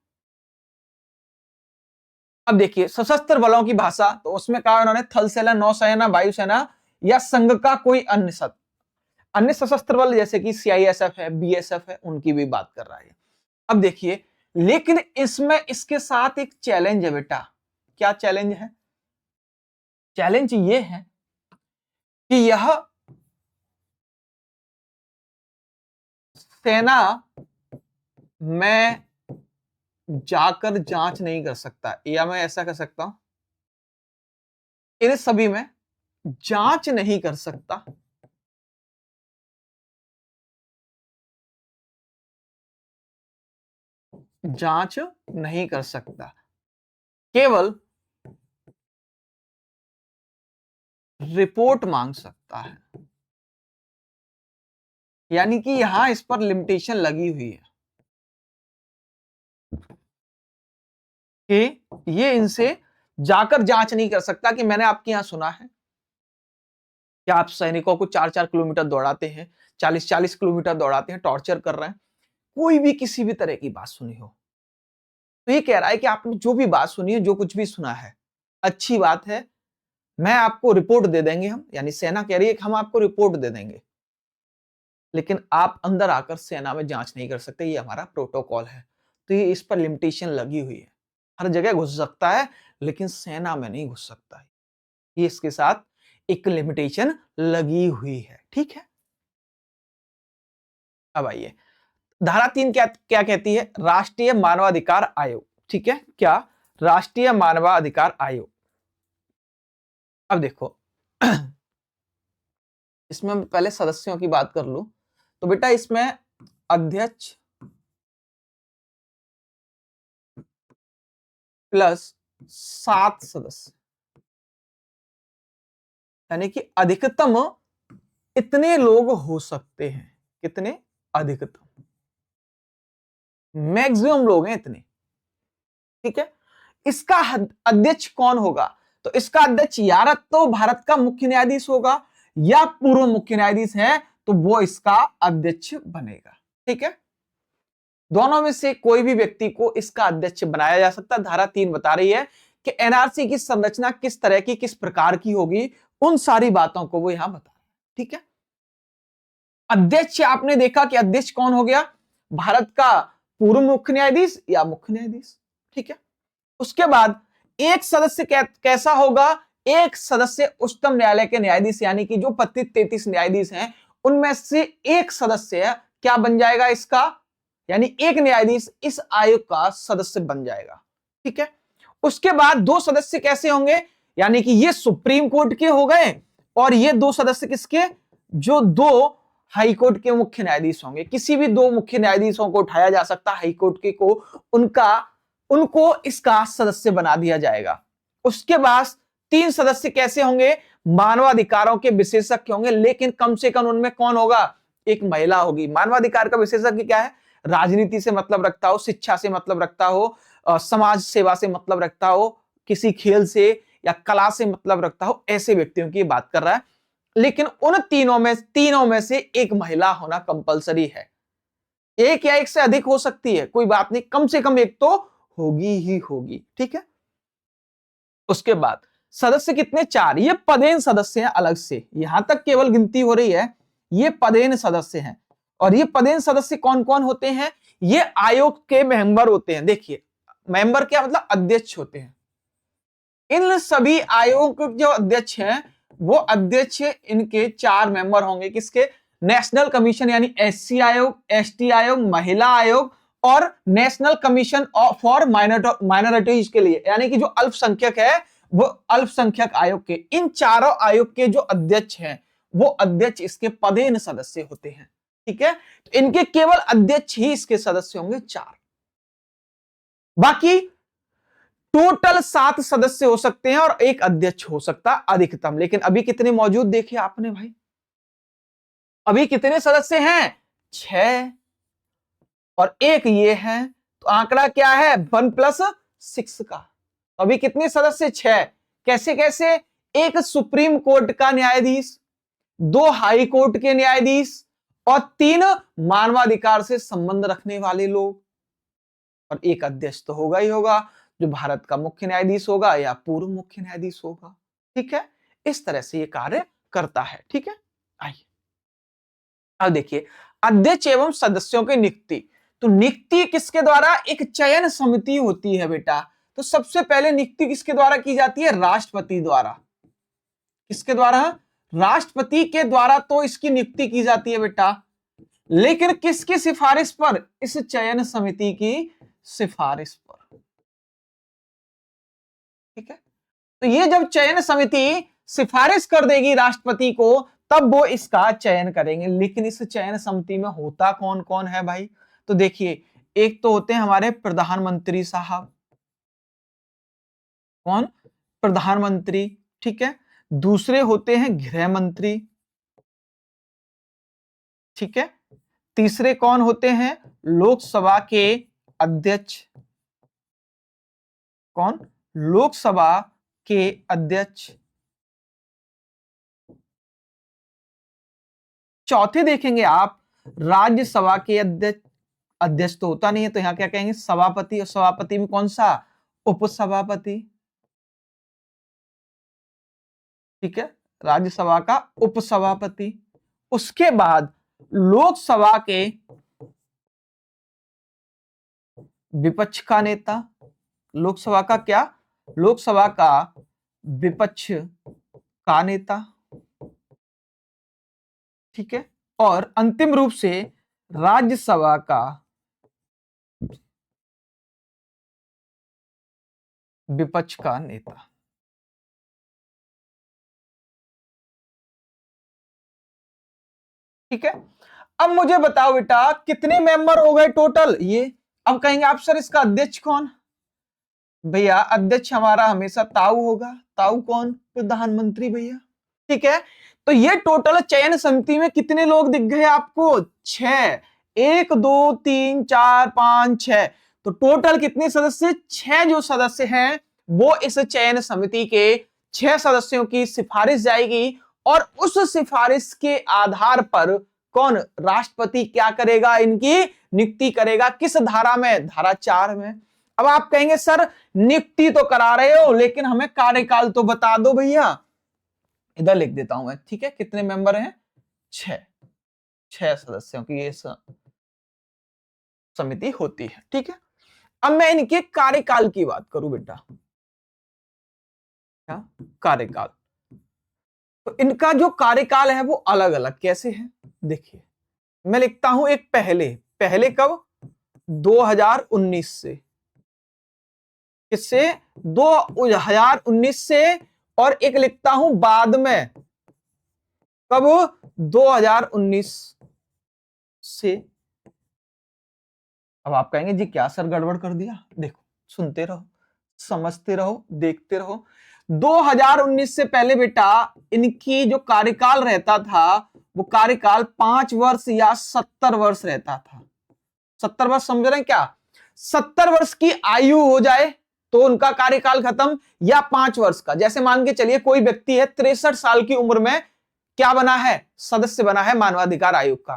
अब देखिए सशस्त्र बलों की भाषा, तो उसमें कहा उन्होंने थल सेना, नौसेना, वायुसेना या संघ का कोई अन्य सशस्त्र बल जैसे कि सीआईएसएफ है, बीएसएफ है, उनकी भी बात कर रहा है। अब देखिए, लेकिन इसमें इसके साथ एक चैलेंज है बेटा। क्या चैलेंज है? चैलेंज ये है कि यह सेना में जाकर जांच नहीं कर सकता, या मैं ऐसा कर सकता हूं, इन सभी में जांच नहीं कर सकता, जांच नहीं कर सकता, केवल रिपोर्ट मांग सकता है। यानी कि यहां इस पर लिमिटेशन लगी हुई है कि ये इनसे जाकर जांच नहीं कर सकता। कि मैंने आपके यहां सुना है कि आप सैनिकों को 4-4 किलोमीटर दौड़ाते हैं, 40-40 किलोमीटर दौड़ाते हैं, टॉर्चर कर रहे हैं, कोई भी किसी भी तरह की बात सुनी हो, तो ये कह रहा है कि आपने जो भी बात सुनी है, जो कुछ भी सुना है, अच्छी बात है, मैं आपको रिपोर्ट दे देंगे हम, यानी सेना कह रही है कि हम आपको रिपोर्ट दे देंगे, लेकिन आप अंदर आकर सेना में जांच नहीं कर सकते, ये हमारा प्रोटोकॉल है। तो ये इस पर लिमिटेशन लगी हुई है, हर जगह घुस सकता है लेकिन सेना में नहीं घुस सकता है, ये इसके साथ एक लिमिटेशन लगी हुई है। ठीक है, अब आइए धारा 3 क्या क्या कहती है? राष्ट्रीय मानवाधिकार आयोग। ठीक है, क्या? राष्ट्रीय मानवाधिकार आयोग। अब देखो इसमें हम पहले सदस्यों की बात कर लूं, तो बेटा इसमें अध्यक्ष प्लस 7 सदस्य, यानी कि अधिकतम इतने लोग हो सकते हैं। कितने? अधिकतम, मैक्सिमम लोग हैं इतने। ठीक है, इसका अध्यक्ष कौन होगा? तो इसका अध्यक्ष या तो भारत का मुख्य न्यायाधीश होगा, या पूर्व मुख्य न्यायाधीश है तो वो इसका अध्यक्ष बनेगा। ठीक है, दोनों में से कोई भी व्यक्ति को इसका अध्यक्ष बनाया जा सकता है। धारा 3 बता रही है कि एनआरसी की संरचना किस तरह की, किस प्रकार की होगी, उन सारी बातों को वो यहां बता रहा है। ठीक है, अध्यक्ष आपने देखा कि अध्यक्ष कौन हो गया? भारत का पूर्व मुख्य न्यायाधीश या मुख्य न्यायाधीश। ठीक है, उसके बाद एक सदस्य कैसा होगा? एक सदस्य उच्चतम न्यायालय के न्यायाधीश, यानी कि जो 32-33 न्यायाधीश हैं उनमें से एक सदस्य क्या बन जाएगा इसका, यानी एक न्यायाधीश इस आयोग का सदस्य बन जाएगा। ठीक है, उसके बाद 2 सदस्य कैसे होंगे? यानी कि ये सुप्रीम कोर्ट के हो गए, और ये 2 सदस्य किसके? जो 2 हाई कोर्ट के मुख्य न्यायाधीश होंगे। किसी भी 2 मुख्य न्यायाधीशों को उठाया जा सकता है हाई कोर्ट के को, उनका उनको इसका सदस्य बना दिया जाएगा। उसके बाद 3 सदस्य कैसे होंगे? मानवाधिकारों के विशेषज्ञ होंगे, लेकिन कम से कम उनमें कौन होगा? एक महिला होगी। मानवाधिकार का विशेषज्ञ क्या है? राजनीति से मतलब रखता हो, शिक्षा से मतलब रखता हो, समाज सेवा से मतलब रखता हो, किसी खेल से या कला से मतलब रखता हो, ऐसे व्यक्तियों की बात कर रहा है। लेकिन उन तीनों में से एक महिला होना कंपलसरी है। एक या एक से अधिक हो सकती है, कोई बात नहीं, कम से कम एक तो होगी ही होगी। ठीक है। उसके बाद सदस्य कितने? 4। ये पदेन सदस्य हैं अलग से, यहां तक केवल गिनती हो रही है, ये पदेन सदस्य हैं। और ये पदेन सदस्य कौन कौन होते हैं? ये आयोग के मेंबर होते हैं। देखिए, मेंबर क्या मतलब? अध्यक्ष होते हैं। इन सभी आयोग के जो अध्यक्ष हैं, वो अध्यक्ष इनके 4 मेंबर होंगे। किसके? नेशनल कमीशन यानी एससी आयोग, एसटी आयोग, महिला आयोग और नेशनल कमीशन फॉर माइनॉरिटीज के लिए, यानी कि जो अल्पसंख्यक है, वो अल्पसंख्यक आयोग के, इन चारों आयोग के जो अध्यक्ष हैं, वो अध्यक्ष इसके पदेन सदस्य होते हैं। ठीक है। तो इनके केवल अध्यक्ष ही इसके सदस्य होंगे 4। बाकी टोटल 7 सदस्य हो सकते हैं और एक अध्यक्ष हो सकता अधिकतम। लेकिन अभी कितने मौजूद देखे आपने भाई? अभी कितने सदस्य हैं? 6 और एक ये है, तो आंकड़ा क्या है? 1+6 का। अभी कितने सदस्य? 6। कैसे कैसे? एक सुप्रीम कोर्ट का न्यायाधीश, 2 हाई कोर्ट के न्यायाधीश और 3 मानवाधिकार से संबंध रखने वाले लोग, और एक अध्यक्ष तो होगा ही होगा, जो भारत का मुख्य न्यायाधीश होगा या पूर्व मुख्य न्यायाधीश होगा। ठीक है। इस तरह से ये कार्य करता है। ठीक है। आइए अब देखिए, अध्यक्ष एवं सदस्यों की नियुक्ति। तो नियुक्ति किसके द्वारा? एक चयन समिति होती है बेटा। तो सबसे पहले नियुक्ति किसके द्वारा की जाती है? राष्ट्रपति द्वारा। किसके द्वारा? राष्ट्रपति के द्वारा तो इसकी नियुक्ति की जाती है बेटा। लेकिन किसकी सिफारिश पर? इस चयन समिति की सिफारिश पर। ठीक है। तो ये जब चयन समिति सिफारिश कर देगी राष्ट्रपति को, तब वो इसका चयन करेंगे। लेकिन इस चयन समिति में होता कौन कौन है भाई? तो देखिए, एक तो होते हैं हमारे प्रधानमंत्री साहब। कौन? प्रधानमंत्री। ठीक है। दूसरे होते हैं गृह मंत्री। ठीक है। तीसरे कौन होते हैं? लोकसभा के अध्यक्ष। कौन? लोकसभा के अध्यक्ष। चौथे देखेंगे आप, राज्यसभा के अध्यक्ष। अध्यक्ष तो होता नहीं है, तो यहां क्या कहेंगे? सभापति। और सभापति में कौन सा? उपसभापति। ठीक है। राज्यसभा का उपसभापति। उसके बाद लोकसभा के विपक्ष का नेता। लोकसभा का क्या? लोकसभा का विपक्ष का नेता। ठीक है। और अंतिम रूप से राज्यसभा का विपक्ष का नेता। ठीक है। अब मुझे बताओ बेटा, कितने मेंबर हो गए टोटल? ये। अब कहेंगे आप सर इसका अध्यक्ष कौन? भैया अध्यक्ष हमारा हमेशा ताऊ होगा। ताऊ कौन? प्रधानमंत्री भैया। ठीक है। तो ये टोटल चयन समिति में कितने लोग दिख गए आपको? 6। 1 2 3 4 5 6। तो टोटल कितने सदस्य? 6 जो सदस्य हैं, वो इस चयन समिति के 6 सदस्यों की सिफारिश जाएगी। और उस सिफारिश के आधार पर कौन? राष्ट्रपति क्या करेगा? इनकी नियुक्ति करेगा। किस धारा में? धारा 4 में। अब आप कहेंगे सर नियुक्ति तो करा रहे हो, लेकिन हमें कार्यकाल तो बता दो भैया। इधर लिख देता हूं मैं। ठीक है। कितने मेंबर हैं? 6 सदस्यों की ये समिति होती है। ठीक है। अब मैं इनके कार्यकाल की बात करूं बेटा। क्या? कार्यकाल। तो इनका जो कार्यकाल है वो अलग अलग कैसे है? देखिए, मैं लिखता हूं एक पहले। पहले कब? 2019 से। किससे? 2019 से। और एक लिखता हूं बाद में। कब? 2019 से। अब आप कहेंगे जी क्या सर गड़बड़ कर दिया? देखो सुनते रहो, समझते रहो, देखते रहो। 2019 से पहले बेटा इनकी जो कार्यकाल रहता था वो कार्यकाल 5 वर्ष या 70 वर्ष रहता था। 70 वर्ष समझ रहे हैं क्या? 70 वर्ष की आयु हो जाए तो उनका कार्यकाल खत्म, या 5 वर्ष का। जैसे मान के चलिए कोई व्यक्ति है 63 साल की उम्र में क्या बना है? सदस्य बना है मानवाधिकार आयोग का।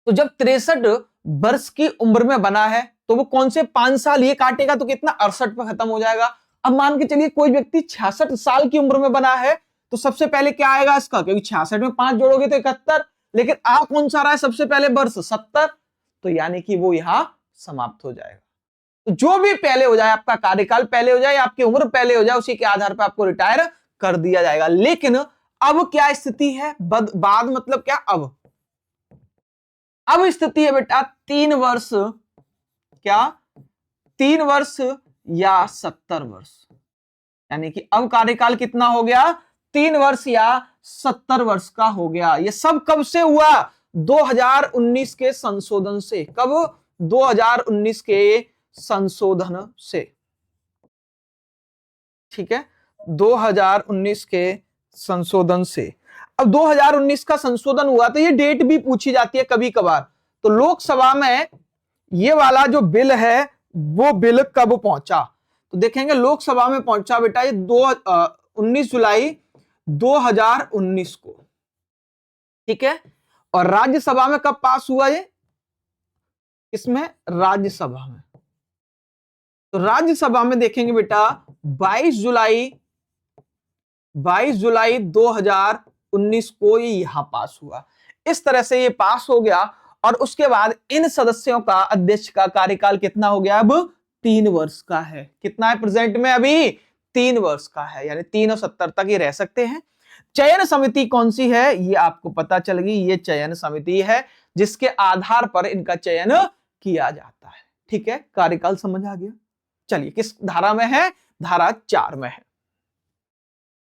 तो जब 63 वर्ष की उम्र में बना है तो वो कौन से 5 साल ये काटेगा तो कितना 68 पर खत्म हो जाएगा। अब मान के चलिए कोई व्यक्ति 66 साल की उम्र में बना है तो सबसे पहले क्या आएगा इसका, क्योंकि 66 में 5 जोड़ोगे तो 71, लेकिन आ कौन सा रहा है सबसे पहले वर्ष 70, तो यानी कि वो यहां समाप्त हो जाएगा। तो जो भी पहले हो जाए, आपका कार्यकाल पहले हो जाए, आपकी उम्र पहले हो जाए, उसी के आधार पर आपको रिटायर कर दिया जाएगा। लेकिन अब क्या स्थिति है? बाद मतलब क्या? अब स्थिति है बेटा 3 वर्ष, क्या 3 वर्ष या 70 वर्ष, यानी कि अब कार्यकाल कितना हो गया? 3 वर्ष या 70 वर्ष का हो गया। ये सब कब से हुआ? 2019 के संशोधन से। कब? 2019 के संशोधन से, ठीक है, 2019 के संशोधन से। अब 2019 का संशोधन हुआ तो ये डेट भी पूछी जाती है कभी कभार। तो लोकसभा में ये वाला जो बिल है वो बिल कब पहुंचा, तो देखेंगे लोकसभा में पहुंचा बेटा ये 19 जुलाई 2019 को, ठीक है। और राज्यसभा में कब पास हुआ ये? इसमें राज्यसभा में, तो राज्यसभा में देखेंगे बेटा 22 जुलाई 2019 को ये यहां पास हुआ। इस तरह से ये पास हो गया और उसके बाद इन सदस्यों का, अध्यक्ष का कार्यकाल कितना हो गया? अब 3 वर्ष का है। कितना है प्रेजेंट में? अभी 3 वर्ष का है, यानी 3 और 70 तक ये रह सकते हैं। चयन समिति कौन सी है ये आपको पता चल गई, ये चयन समिति है जिसके आधार पर इनका चयन किया जाता है, ठीक है। कार्यकाल समझ आ गया। चलिए किस धारा में है? धारा 4 में है।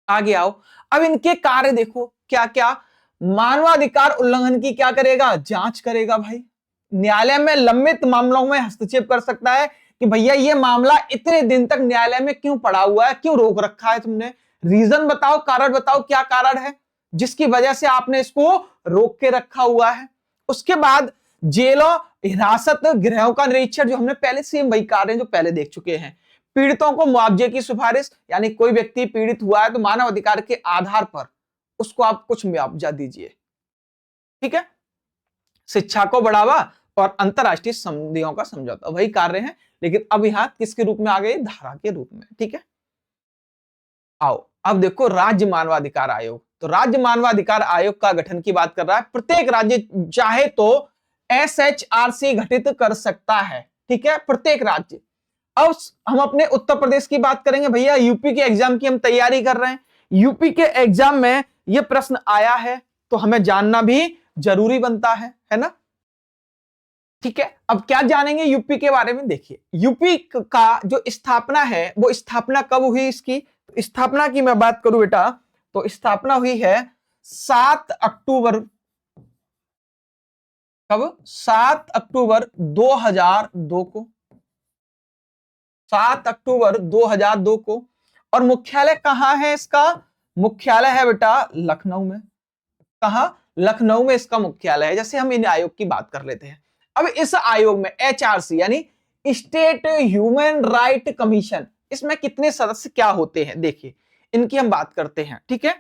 आगे आओ, अब इनके कार्य देखो क्या क्या। मानवाधिकार उल्लंघन की क्या करेगा? जांच करेगा भाई। न्यायालय में लंबित मामलों में हस्तक्षेप कर सकता है कि भैया ये मामला इतने दिन तक न्यायालय में क्यों पड़ा हुआ है, क्यों रोक रखा है तुमने, रीजन बताओ, कारण बताओ, क्या कारण है जिसकी वजह से आपने इसको रोक के रखा हुआ है। उसके बाद जेलों, हिरासत गृहों का निरीक्षण, जो हमने पहले सेम वही कार्य जो पहले देख चुके हैं। पीड़ितों को मुआवजे की सिफारिश, यानी कोई व्यक्ति पीड़ित हुआ है तो मानव अधिकार के आधार पर उसको आप कुछ मुआवजा दीजिए, ठीक है। शिक्षा को बढ़ावा और अंतरराष्ट्रीय संधियों का समझौता, वही कार्य है, लेकिन अब यहां किसके रूप में आ गए? धारा के रूप में, ठीक है। आओ अब देखो राज्य मानवाधिकार आयोग। तो राज्य मानवाधिकार आयोग का गठन की बात कर रहा है। प्रत्येक राज्य चाहे तो SHRC गठित कर सकता है, ठीक है, प्रत्येक राज्य। अब हम अपने उत्तर प्रदेश की बात करेंगे। भैया यूपी के एग्जाम की हम तैयारी कर रहे हैं, यूपी के एग्जाम में यह प्रश्न आया है तो हमें जानना भी जरूरी बनता है ना, ठीक है। अब क्या जानेंगे यूपी के बारे में? देखिए यूपी का जो स्थापना है वो स्थापना कब हुई इसकी? स्थापना की मैं बात करूं बेटा तो स्थापना हुई है 7 अक्टूबर, कब? 7 अक्टूबर 2002 को, 7 अक्टूबर 2002 को। और मुख्यालय कहां है इसका? मुख्यालय है बेटा लखनऊ में। कहां? लखनऊ में इसका मुख्यालय है। जैसे हम इन आयोग की बात कर लेते हैं। अब इस आयोग में HRC यानी स्टेट ह्यूमन राइट कमीशन, इसमें कितने सदस्य क्या होते हैं देखिए, इनकी हम बात करते हैं, ठीक है।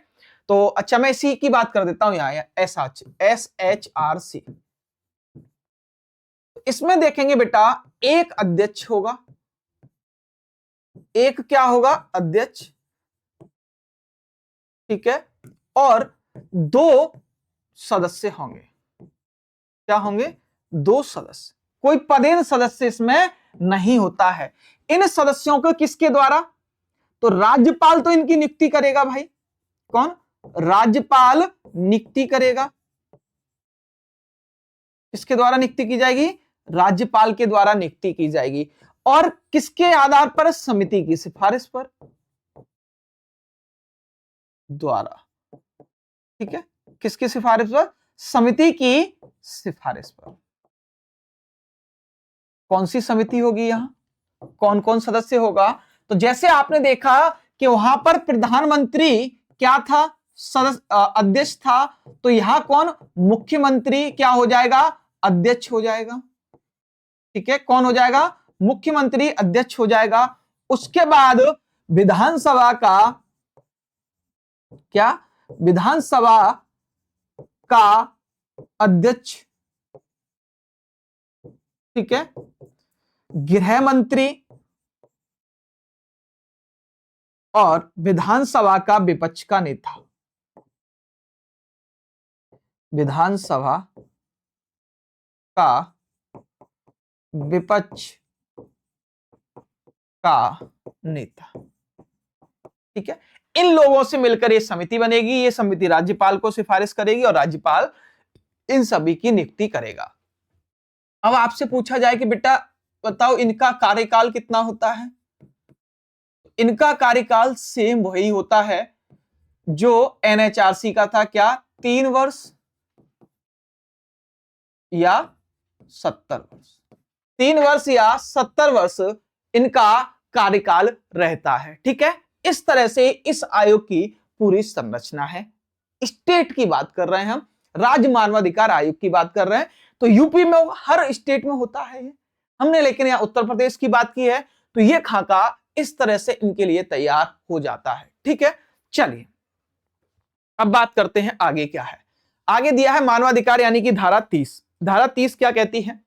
तो अच्छा मैं इसी की बात कर देता हूं यहां, SHRC। इसमें देखेंगे बेटा एक अध्यक्ष होगा, एक क्या होगा? अध्यक्ष, ठीक है, और 2 सदस्य होंगे। क्या होंगे? 2 सदस्य। कोई पदेन सदस्य इसमें नहीं होता है। इन सदस्यों को किसके द्वारा? तो राज्यपाल तो इनकी नियुक्ति करेगा भाई। कौन? राज्यपाल नियुक्ति करेगा। किसके द्वारा नियुक्ति की जाएगी? राज्यपाल के द्वारा नियुक्ति की जाएगी। और किसके आधार पर? समिति की सिफारिश पर द्वारा, ठीक है। किसकी सिफारिश पर? समिति की सिफारिश पर। कौन सी समिति होगी यहां? कौन कौन सदस्य होगा? तो जैसे आपने देखा कि वहां पर प्रधानमंत्री क्या था, अध्यक्ष था, तो यहां कौन, मुख्यमंत्री क्या हो जाएगा, अध्यक्ष हो जाएगा। ठीक है, कौन हो जाएगा, मुख्यमंत्री अध्यक्ष हो जाएगा। उसके बाद विधानसभा का क्या, विधानसभा का अध्यक्ष, ठीक है, गृह मंत्री और विधानसभा का विपक्ष का नेता, विधानसभा का विपक्ष का नेता। ठीक है, इन लोगों से मिलकर ये समिति बनेगी। ये समिति राज्यपाल को सिफारिश करेगी और राज्यपाल इन सभी की नियुक्ति करेगा। अब आपसे पूछा जाए कि बेटा बताओ इनका कार्यकाल कितना होता है? इनका कार्यकाल सेम वही होता है जो एनएचआरसी का था, क्या, 3 वर्ष या 70 वर्ष, 3 वर्ष या 70 वर्ष इनका कार्यकाल रहता है। ठीक है, इस तरह से इस आयोग की पूरी संरचना है। स्टेट की बात कर रहे हैं हम, राज्य मानवाधिकार आयोग की बात कर रहे हैं। तो यूपी में हर स्टेट में होता है ये, हमने लेकिन यहां उत्तर प्रदेश की बात की है। तो ये खाका इस तरह से इनके लिए तैयार हो जाता है। ठीक है, चलिए अब बात करते हैं आगे क्या है। आगे दिया है मानवाधिकार यानी कि धारा 30। धारा 30 क्या कहती है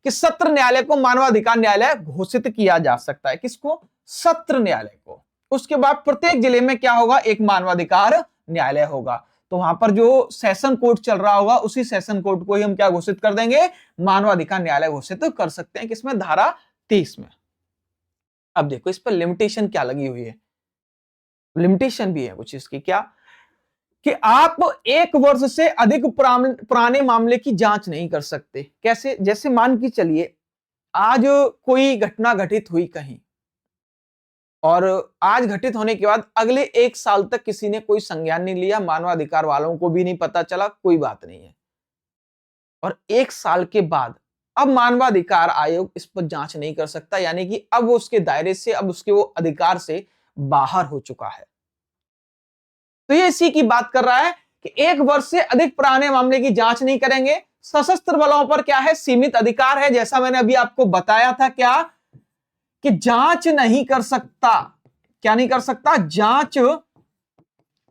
कि सत्र न्यायालय को मानवाधिकार न्यायालय घोषित किया जा सकता है। किसको? सत्र न्यायालय को। उसके बाद प्रत्येक जिले में क्या होगा, एक मानवाधिकार न्यायालय होगा। तो वहां पर जो सेशन कोर्ट चल रहा होगा उसी सेशन कोर्ट को ही हम क्या घोषित कर देंगे, मानवाधिकार न्यायालय घोषित कर सकते हैं। किसमें? धारा 30 में। अब देखो इस पर लिमिटेशन क्या लगी हुई है, लिमिटेशन भी है कुछ इसकी, क्या कि आप 1 वर्ष से अधिक पुराने मामले की जांच नहीं कर सकते। कैसे? जैसे मान के चलिए आज कोई घटना घटित हुई कहीं और आज घटित होने के बाद अगले 1 साल तक किसी ने कोई संज्ञान नहीं लिया, मानवाधिकार वालों को भी नहीं पता चला, कोई बात नहीं है। और 1 साल के बाद अब मानवाधिकार आयोग इस पर जांच नहीं कर सकता, यानी कि अब वो उसके दायरे से, अब उसके वो अधिकार से बाहर हो चुका है। तो ये इसी की बात कर रहा है कि 1 वर्ष से अधिक पुराने मामले की जांच नहीं करेंगे। सशस्त्र बलों पर क्या है, सीमित अधिकार है। जैसा मैंने अभी आपको बताया था क्या, कि जांच नहीं कर सकता। क्या नहीं कर सकता? जांच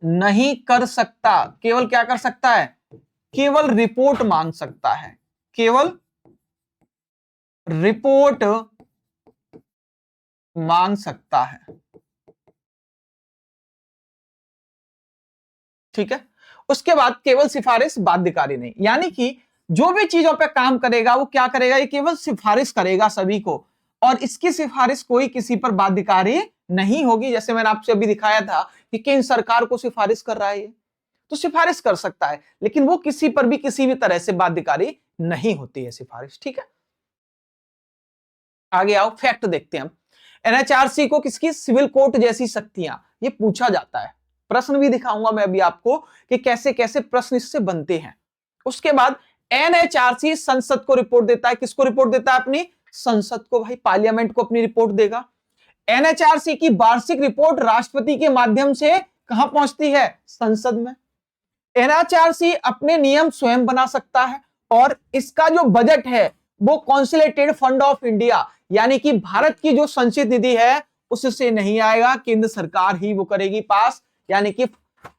नहीं कर सकता। केवल क्या कर सकता है? केवल रिपोर्ट मांग सकता है, केवल रिपोर्ट मांग सकता है। ठीक है, उसके बाद केवल सिफारिश, बाध्यकारी नहीं। यानी कि जो भी चीजों पे काम करेगा वो क्या करेगा, ये केवल सिफारिश करेगा सभी को, और इसकी सिफारिश कोई किसी पर बाध्यकारी नहीं होगी। जैसे मैंने आपसे अभी दिखाया था कि केंद्र सरकार को सिफारिश कर रहा है, तो सिफारिश कर सकता है, लेकिन वो किसी पर भी किसी भी तरह से बाध्यकारी नहीं होती है सिफारिश। ठीक है, आगे आओ, फैक्ट देखते हैं हम। एनएचआरसी को किसकी, सिविल कोर्ट जैसी शक्तियां, ये पूछा जाता है। प्रश्न भी दिखाऊंगा मैं अभी आपको कि कैसे कैसे प्रश्न इससे बनते हैं। उसके बाद एनएचआरसी संसद को रिपोर्ट देता है। किसको रिपोर्ट देता है? अपनी संसद को, भाई पार्लियामेंट को अपनी रिपोर्ट देगा। एनएचआरसी की वार्षिक रिपोर्ट राष्ट्रपति के माध्यम से कहां पहुंचती है? संसद में। एनएचआरसी अपने नियम स्वयं बना सकता है और इसका जो बजट है वो कॉन्सोलिडेटेड फंड ऑफ इंडिया, यानी कि भारत की जो संचित निधि है उससे नहीं आएगा, केंद्र सरकार ही वो करेगी पास। यानी कि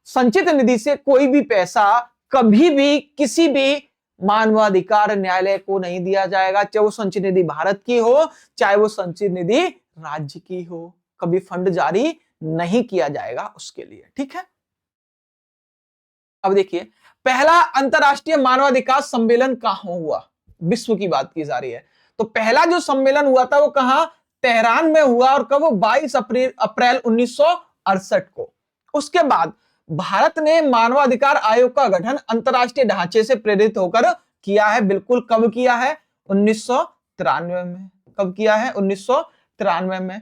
संचित निधि से कोई भी पैसा कभी भी किसी भी मानवाधिकार न्यायालय को नहीं दिया जाएगा, चाहे वो संचित निधि भारत की हो चाहे वो संचित निधि राज्य की हो, कभी फंड जारी नहीं किया जाएगा उसके लिए। ठीक है, अब देखिए पहला अंतरराष्ट्रीय मानवाधिकार सम्मेलन कहां हुआ, विश्व की बात की जा रही है। तो पहला जो सम्मेलन हुआ था वो कहां? तेहरान में हुआ, और कब? 22 अप्रैल 1968 को। उसके बाद भारत ने मानवाधिकार आयोग का गठन अंतरराष्ट्रीय ढांचे से प्रेरित होकर किया है। बिल्कुल, कब किया है? 1993 में। कब किया है? 1993 में।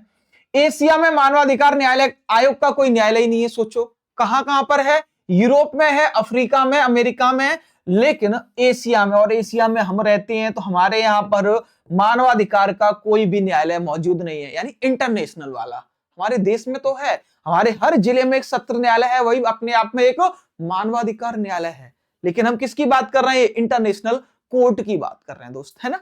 एशिया में मानवाधिकार न्यायालय आयोग का कोई न्यायालय नहीं है। सोचो कहां कहां पर है? यूरोप में है, अफ्रीका में, अमेरिका में, लेकिन एशिया में, और एशिया में हम रहते हैं, तो हमारे यहाँ पर मानवाधिकार का कोई भी न्यायालय मौजूद नहीं है, यानी इंटरनेशनल वाला। हमारे देश में तो है, हमारे हर जिले में एक सत्र न्यायालय है, वही अपने आप में एक मानवाधिकार न्यायालय है। लेकिन हम किसकी बात कर रहे हैं? इंटरनेशनल कोर्ट की बात कर रहे हैं दोस्त, है ना।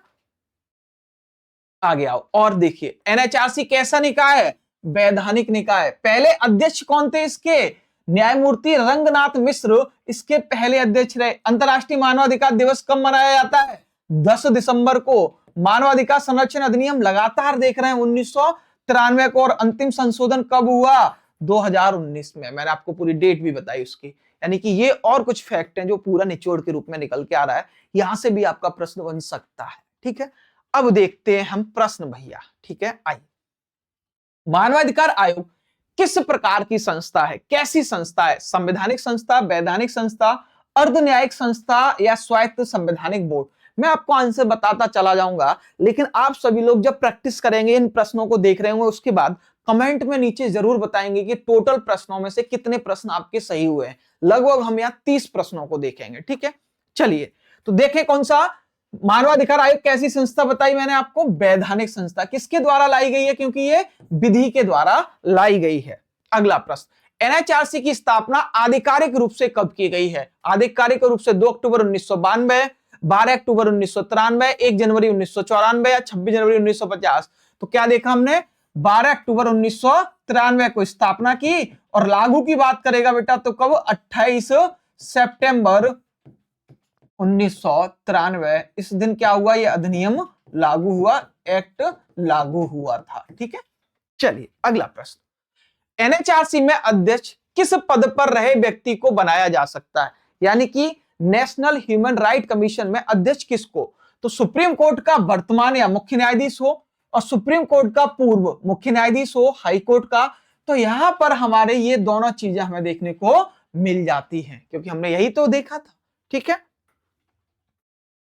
आगे आओ और देखिए, एनएचआरसी कैसा निकाय है? वैधानिक निकाय। पहले अध्यक्ष कौन थे इसके? न्यायमूर्ति रंगनाथ मिश्र इसके पहले अध्यक्ष रहे। अंतर्राष्ट्रीय मानवाधिकार दिवस कब मनाया जाता है? 10 दिसंबर को। मानवाधिकार संरक्षण अधिनियम लगातार देख रहे हैं 1993 को, और अंतिम संशोधन कब हुआ? 2019 में। मैंने आपको पूरी डेट भी बताई उसकी। यानी कि ये और कुछ फैक्ट हैं जो पूरा निचोड़ के रूप में निकल के आ रहा है, यहां से भी आपका प्रश्न बन सकता है। ठीक है, अब देखते हैं हम प्रश्न भैया। ठीक है, आइए। मानवाधिकार आयोग किस प्रकार की संस्था है? कैसी संस्था है? संवैधानिक संस्था, वैधानिक संस्था, अर्ध न्यायिक संस्था या स्वायत्त संवैधानिक बोर्ड? मैं आपको आंसर बताता चला जाऊंगा, लेकिन आप सभी लोग जब प्रैक्टिस करेंगे, इन प्रश्नों को देख रहे होंगे, उसके बाद कमेंट में नीचे जरूर बताएंगे कि टोटल प्रश्नों में से कितने प्रश्न आपके सही हुए हैं। लगभग हम यहाँ 30 प्रश्नों को देखेंगे। ठीक है, चलिए तो देखें कौन सा मानवाधिकार आयोग कैसी संस्था बताई मैंने आपको? वैधानिक संस्था। किसके द्वारा लाई गई है? क्योंकि ये विधि के द्वारा लाई गई है। अगला प्रश्न, एनएचआरसी की स्थापना आधिकारिक रूप से कब की गई है? आधिकारिक रूप से 2 अक्टूबर 1992, 12 अक्टूबर 1993, 1 जनवरी 1994 या 26 जनवरी 1950। तो क्या देखा हमने? 12 अक्टूबर 1993 को स्थापना की, और लागू की बात करेगा बेटा तो कब? 28 सितंबर 1993। इस दिन क्या हुआ? ये अधिनियम लागू हुआ, एक्ट लागू हुआ था। ठीक है, चलिए अगला प्रश्न, एनएचआरसी में अध्यक्ष किस पद पर रहे व्यक्ति को बनाया जा सकता है? यानी कि नेशनल ह्यूमन राइट कमीशन में अध्यक्ष किसको? तो सुप्रीम कोर्ट का वर्तमान या मुख्य न्यायाधीश हो, और सुप्रीम कोर्ट का पूर्व मुख्य न्यायाधीश हो, हाई कोर्ट का। तो यहां पर हमारे ये दोनों चीजें हमें देखने को मिल जाती हैं, क्योंकि हमने यही तो देखा था। ठीक है,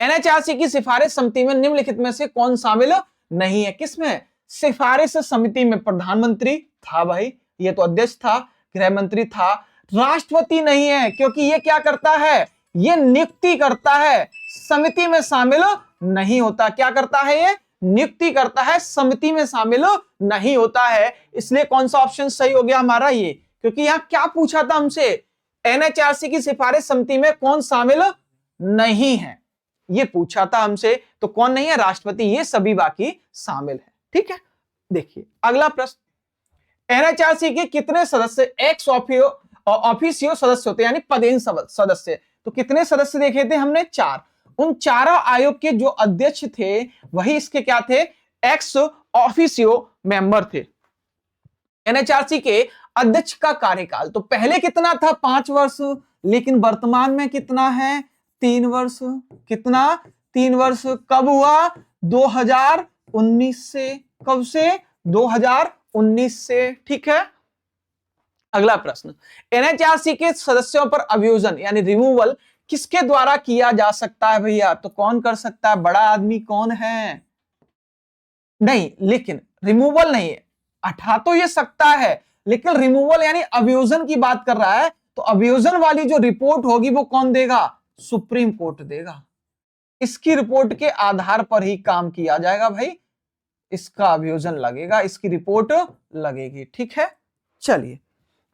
एनएचआरसी की सिफारिश समिति में निम्नलिखित में से कौन शामिल नहीं है? किसमें? सिफारिश समिति में प्रधानमंत्री था भाई, ये तो अध्यक्ष था, गृह मंत्री था। राष्ट्रपति नहीं है, क्योंकि ये क्या करता है? ये नियुक्ति करता है, समिति में शामिल नहीं होता। क्या करता है? ये नियुक्ति करता है, समिति में शामिल नहीं होता है। इसलिए कौन सा ऑप्शन सही हो गया हमारा? ये, क्योंकि यहां क्या पूछा था हमसे? एनएचआरसी की सिफारिश समिति में कौन शामिल नहीं है, ये पूछा था हमसे। तो कौन नहीं है? राष्ट्रपति, ये सभी बाकी शामिल है। ठीक है, देखिए अगला प्रश्न, एनएचआरसी के कितने सदस्य एक्स ऑफिसियो सदस्य होते हैं, यानी पदेन सदस्य? तो कितने सदस्य देखे थे हमने? 4। उन चारों आयोग के जो अध्यक्ष थे वही इसके क्या थे? एक्स ऑफिसियो मेंबर थे। एनएचआरसी के अध्यक्ष का कार्यकाल तो पहले कितना था? 5 वर्ष, लेकिन वर्तमान में कितना है? 3 वर्ष। कितना? 3 वर्ष। कब हुआ? 2019 से। कब से? 2019 से। ठीक है, अगला प्रश्न, एनएचआरसी के सदस्यों पर अभियोजन यानी रिमूवल किसके द्वारा किया जा सकता है भैया? तो कौन कर सकता है? बड़ा आदमी कौन है? नहीं, लेकिन रिमूवल नहीं है, हटा तो ये सकता है, लेकिन रिमूवल यानी अभियोजन की बात कर रहा है। तो अभियोजन वाली जो रिपोर्ट होगी वो कौन देगा? सुप्रीम कोर्ट देगा। इसकी रिपोर्ट के आधार पर ही काम किया जाएगा भाई, इसका अभियोजन लगेगा, इसकी रिपोर्ट लगेगी। ठीक है, चलिए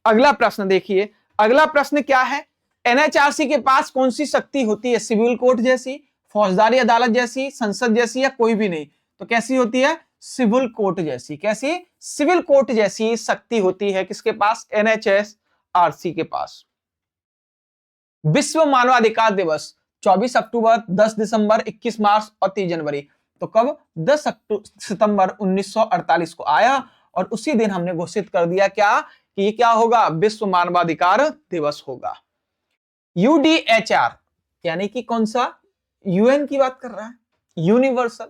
अगला प्रश्न देखिए। अगला प्रश्न क्या है? एनएचआरसी के पास कौन सी शक्ति होती है? सिविल कोर्ट जैसी, फौजदारी अदालत जैसी, संसद जैसी, या कोई भी नहीं? तो कैसी होती है? सिविल कोर्ट जैसी। कैसी? सिविल कोर्ट जैसी शक्ति होती है किसके पास? एनएचआरसी के पास। विश्व मानवाधिकार दिवस 24 अक्टूबर, 10 दिसंबर, 21 मार्च और 30 जनवरी। तो कब? 10 सितंबर 1948 को आया, और उसी दिन हमने घोषित कर दिया क्या कि ये क्या होगा? विश्व मानवाधिकार दिवस होगा। यूडीएचआर यानी कि कौन सा? यूएन की बात कर रहा है, यूनिवर्सल,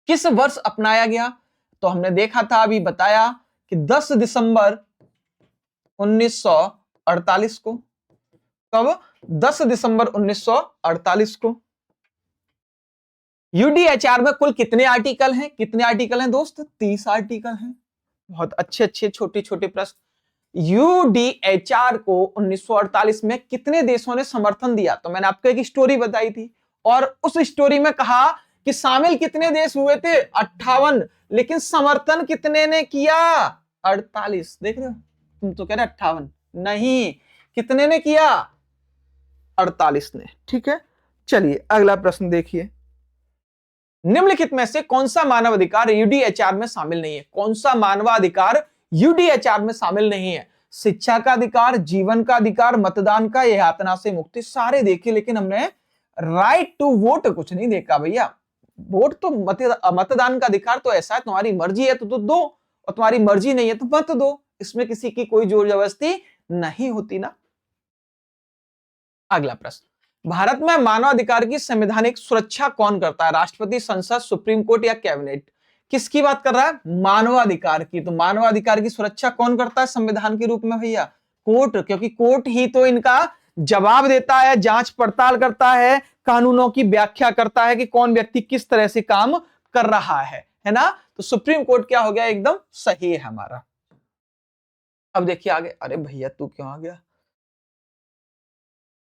किस वर्ष अपनाया गया? तो हमने देखा था, अभी बताया कि 10 दिसंबर 1948 को। कब? 10 दिसंबर 1948 को। यूडीएचआर में कुल कितने आर्टिकल हैं? कितने आर्टिकल हैं दोस्त? 30 आर्टिकल हैं। बहुत अच्छे अच्छे छोटे छोटे प्रश्न। यूडीएचआर को 1948 में कितने देशों ने समर्थन दिया? तो मैंने आपको एक स्टोरी बताई थी और उस स्टोरी में कहा कि शामिल कितने देश हुए थे? 58, लेकिन समर्थन कितने ने किया? 48। देख रहे हो, तुम तो कह रहे 58, नहीं, कितने ने किया? 48 ने। ठीक है, चलिए अगला प्रश्न देखिए। निम्नलिखित में से कौन सा मानवाधिकार यूडीएचआर में शामिल नहीं है? कौन सा मानवाधिकार यूडीएचआर में शामिल नहीं है? शिक्षा का अधिकार, जीवन का अधिकार, मतदान का, यातना से मुक्ति। सारे देखे, लेकिन हमने राइट टू वोट कुछ नहीं देखा भैया। वोट तो मतदान का अधिकार तो ऐसा है, तुम्हारी मर्जी है तो दो, और तुम्हारी मर्जी नहीं है तो मत दो। इसमें किसी की कोई जोर जबरदस्ती नहीं होती ना। अगला प्रश्न, भारत में मानवाधिकार की संवैधानिक सुरक्षा कौन करता है? राष्ट्रपति, संसद, सुप्रीम कोर्ट या कैबिनेट? किसकी बात कर रहा है? मानवाधिकार की। तो मानवाधिकार की सुरक्षा कौन करता है संविधान के रूप में भैया? कोर्ट, क्योंकि कोर्ट ही तो इनका जवाब देता है, जांच पड़ताल करता है, कानूनों की व्याख्या करता है कि कौन व्यक्ति किस तरह से काम कर रहा है ना। तो सुप्रीम कोर्ट क्या हो गया? एकदम सही है हमारा। अब देखिए आगे। अरे भैया तू क्यों आ गया?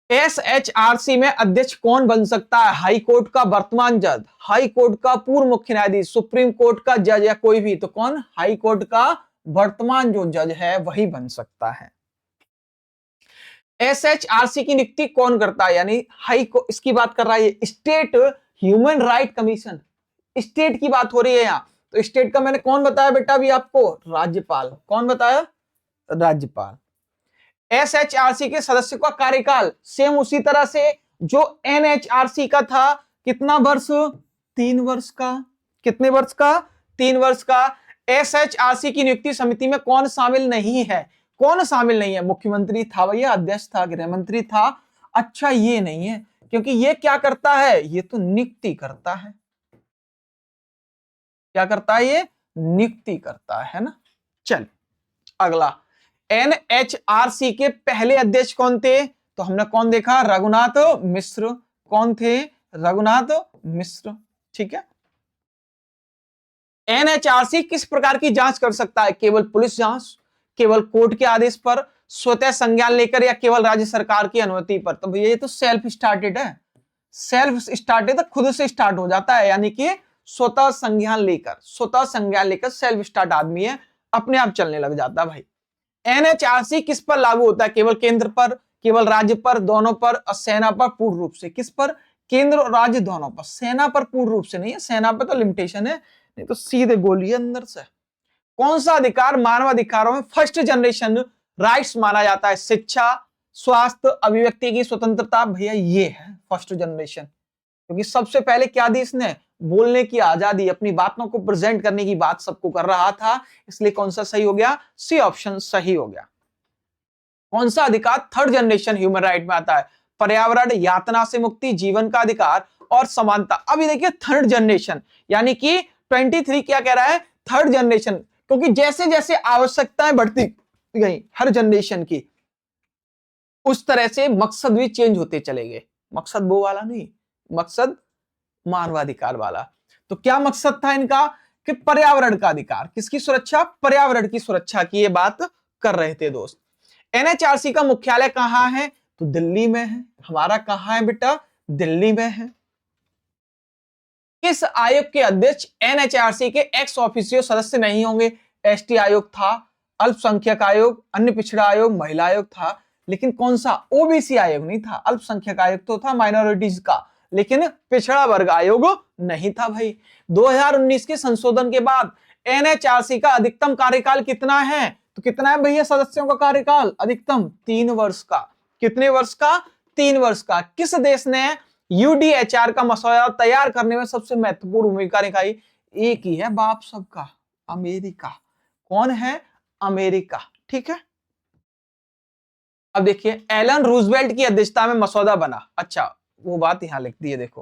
एसएचआरसी में अध्यक्ष कौन बन सकता है? हाई कोर्ट का वर्तमान जज, हाई कोर्ट का पूर्व मुख्य न्यायाधीश, सुप्रीम कोर्ट का जज या कोई भी? तो कौन? हाई कोर्ट का वर्तमान जो जज है वही बन सकता है। एसएचआरसी की नियुक्ति कौन करता है? यानी हाई को इसकी बात कर रहा है, state human right commission, state की बात हो रही है यहां। तो स्टेट का मैंने कौन बताया बेटा अभी आपको? राज्यपाल। कौन बताया? राज्यपाल। एसएचआरसी के सदस्य का कार्यकाल सेम उसी तरह से जो एनएचआरसी का था, कितना वर्ष? 3 वर्ष का। कितने वर्ष का? 3 वर्ष का। एसएचआरसी की नियुक्ति समिति में कौन शामिल नहीं है? कौन शामिल नहीं है? मुख्यमंत्री था भैया, अध्यक्ष था, गृह मंत्री था। अच्छा ये नहीं है, क्योंकि ये क्या करता है? ये तो नियुक्ति करता है। क्या करता है? ये नियुक्ति करता है ना। चल अगला, एनएचआरसी के पहले अध्यक्ष कौन थे? तो हमने कौन देखा? रघुनाथ मिश्र। कौन थे? रघुनाथ मिश्र। ठीक है। एनएचआरसी किस प्रकार की जांच कर सकता है? केवल पुलिस जांच, केवल कोर्ट के आदेश पर, स्वतः संज्ञान लेकर, या केवल राज्य सरकार की अनुमति पर? तो भैया ये तो सेल्फ स्टार्टेड है। सेल्फ स्टार्टेड तो खुद से स्टार्ट हो जाता है, यानी कि स्वतः संज्ञान लेकर, स्वतः संज्ञान लेकर सेल्फ स्टार्ट आदमी है, अपने आप चलने लग जाता है भाई। एनएचआरसी किस पर लागू होता है? केवल केंद्र पर, केवल राज्य पर, दोनों पर, और सेना पर पूर्ण रूप से? किस पर? केंद्र और राज्य दोनों पर। सेना पर पूर्ण रूप से नहीं है, सेना पर तो लिमिटेशन है, नहीं तो सीधे गोली है अंदर से। कौन सा अधिकार मानवाधिकारों में फर्स्ट जनरेशन राइट्स माना जाता है? शिक्षा, स्वास्थ्य, अभिव्यक्ति की स्वतंत्रता। भैया ये है फर्स्ट जनरेशन, क्योंकि सबसे पहले क्या दी इसने? बोलने की आजादी, अपनी बातों को प्रेजेंट करने की बात सबको कर रहा था, इसलिए कौन सा सही हो गया? सी ऑप्शन सही हो गया। कौन सा अधिकार थर्ड जनरेशन ह्यूमन राइट में आता है? पर्यावरण, यातना से मुक्ति, जीवन का अधिकार और समानता। अभी देखिए थर्ड जनरेशन, यानी कि 23 क्या कह रहा है? थर्ड जनरेशन, क्योंकि जैसे जैसे आवश्यकताएं बढ़ती गई हर जनरेशन की, उस तरह से मकसद भी चेंज होते चले गए। मकसद वो वाला नहीं, मकसद मानवाधिकार वाला। तो क्या मकसद था इनका? कि पर्यावरण का अधिकार। किसकी सुरक्षा? पर्यावरण की सुरक्षा की ये बात कर रहे थे दोस्त। एनएचआरसी का मुख्यालय कहां है? तो दिल्ली में है। हमारा कहां है बेटा? दिल्ली में है। किस आयोग के अध्यक्ष एनएचआरसी के एक्स ऑफिसियो सदस्य नहीं होंगे? एसटी आयोग था, अल्पसंख्यक आयोग, अन्य पिछड़ा आयोग, महिला आयोग था, लेकिन कौन सा? ओबीसी आयोग नहीं था। अल्पसंख्यक आयोग तो था माइनॉरिटीज का, लेकिन पिछड़ा वर्ग आयोग नहीं था भाई। 2019 के संशोधन के बाद एनएचआरसी का अधिकतम कार्यकाल कितना है? तो कितना है भैया सदस्यों का कार्यकाल? अधिकतम 3 वर्ष का। कितने वर्ष का? 3 वर्ष का। किस देश ने यूडीएचआर का मसौदा तैयार करने में सबसे महत्वपूर्ण भूमिका निभाई? एक ही है बाप सबका, अमेरिका। कौन है? अमेरिका। ठीक है। अब देखिए एलन रूजवेल्ट की अध्यक्षता में मसौदा बना। अच्छा वो बात यहां लिख दी है, देखो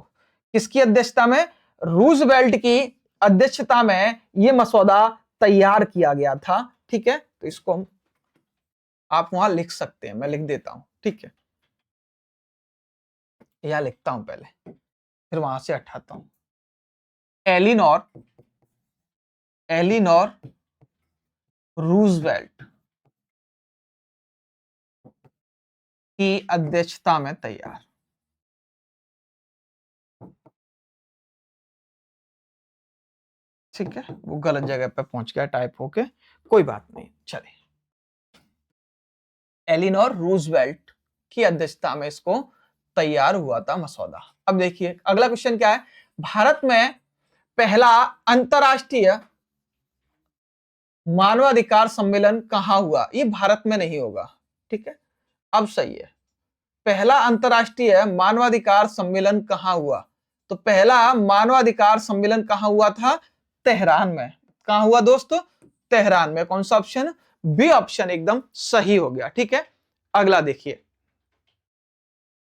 किसकी अध्यक्षता में? रूजवेल्ट की अध्यक्षता में यह मसौदा तैयार किया गया था। ठीक है, तो इसको हम आप वहां लिख सकते हैं, मैं लिख देता हूं। ठीक है, यह लिखता हूं पहले, फिर वहां से हटाता हूं। एलिनोर एलिनोर रूजवेल्ट की अध्यक्षता में तैयार। ठीक है, वो गलत जगह पे पहुंच गया टाइप होके, कोई बात नहीं, चले। एलिनोर रूजवेल्ट की अध्यक्षता में इसको तैयार हुआ था मसौदा। अब देखिए अगला क्वेश्चन क्या है, भारत में पहला अंतरराष्ट्रीय मानवाधिकार सम्मेलन कहां हुआ? ये भारत में नहीं होगा, ठीक है। अब सही है, पहला अंतरराष्ट्रीय मानवाधिकार सम्मेलन कहां हुआ? तो पहला मानवाधिकार सम्मेलन कहां हुआ था? तेहरान में। कहां हुआ दोस्तों? तेहरान में। कौन सा ऑप्शन? बी ऑप्शन एकदम सही हो गया, ठीक है। अगला देखिए,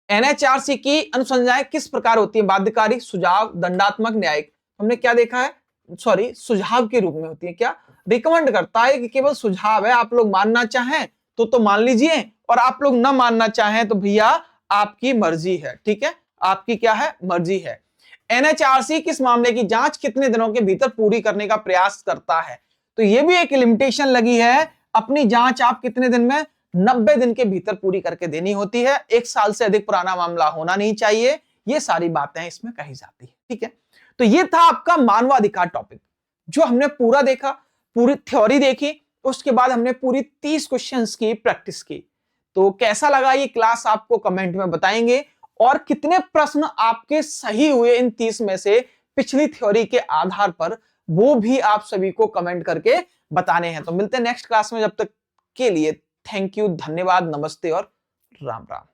एनएचआरसी की अनुसंधाएं किस प्रकार होती है? बाध्यकारी, सुझाव, दंडात्मक, न्यायिक। हमने क्या देखा है? सॉरी, सुझाव के रूप में होती है। क्या रिकमेंड करता है कि केवल सुझाव है, आप लोग मानना चाहें तो मान लीजिए, और आप लोग ना मानना चाहें तो भैया आपकी मर्जी है, ठीक है, आपकी क्या है? मर्जी है। एनएचआरसी किस मामले की जांच कितने दिनों के भीतर पूरी करने का प्रयास करता है? तो यह भी एक लिमिटेशन लगी है, अपनी जांच आप कितने दिन में? 90 दिन के भीतर पूरी करके देनी होती है, 1 साल से अधिक पुराना मामला होना नहीं चाहिए, ये सारी बातें इसमें कही जाती है, ठीक है। तो ये था आपका मानवाधिकार टॉपिक, जो हमने पूरा देखा, पूरी थ्योरी देखी, उसके बाद हमने पूरी 30 क्वेश्चंस की प्रैक्टिस की। तो कैसा लगा ये क्लास आपको कमेंट में बताएंगे, और कितने प्रश्न आपके सही हुए इन 30 में से पिछली थ्योरी के आधार पर, वो भी आप सभी को कमेंट करके बताने हैं। तो मिलते हैं नेक्स्ट क्लास में, जब तक के लिए थैंक यू, धन्यवाद, नमस्ते और राम राम।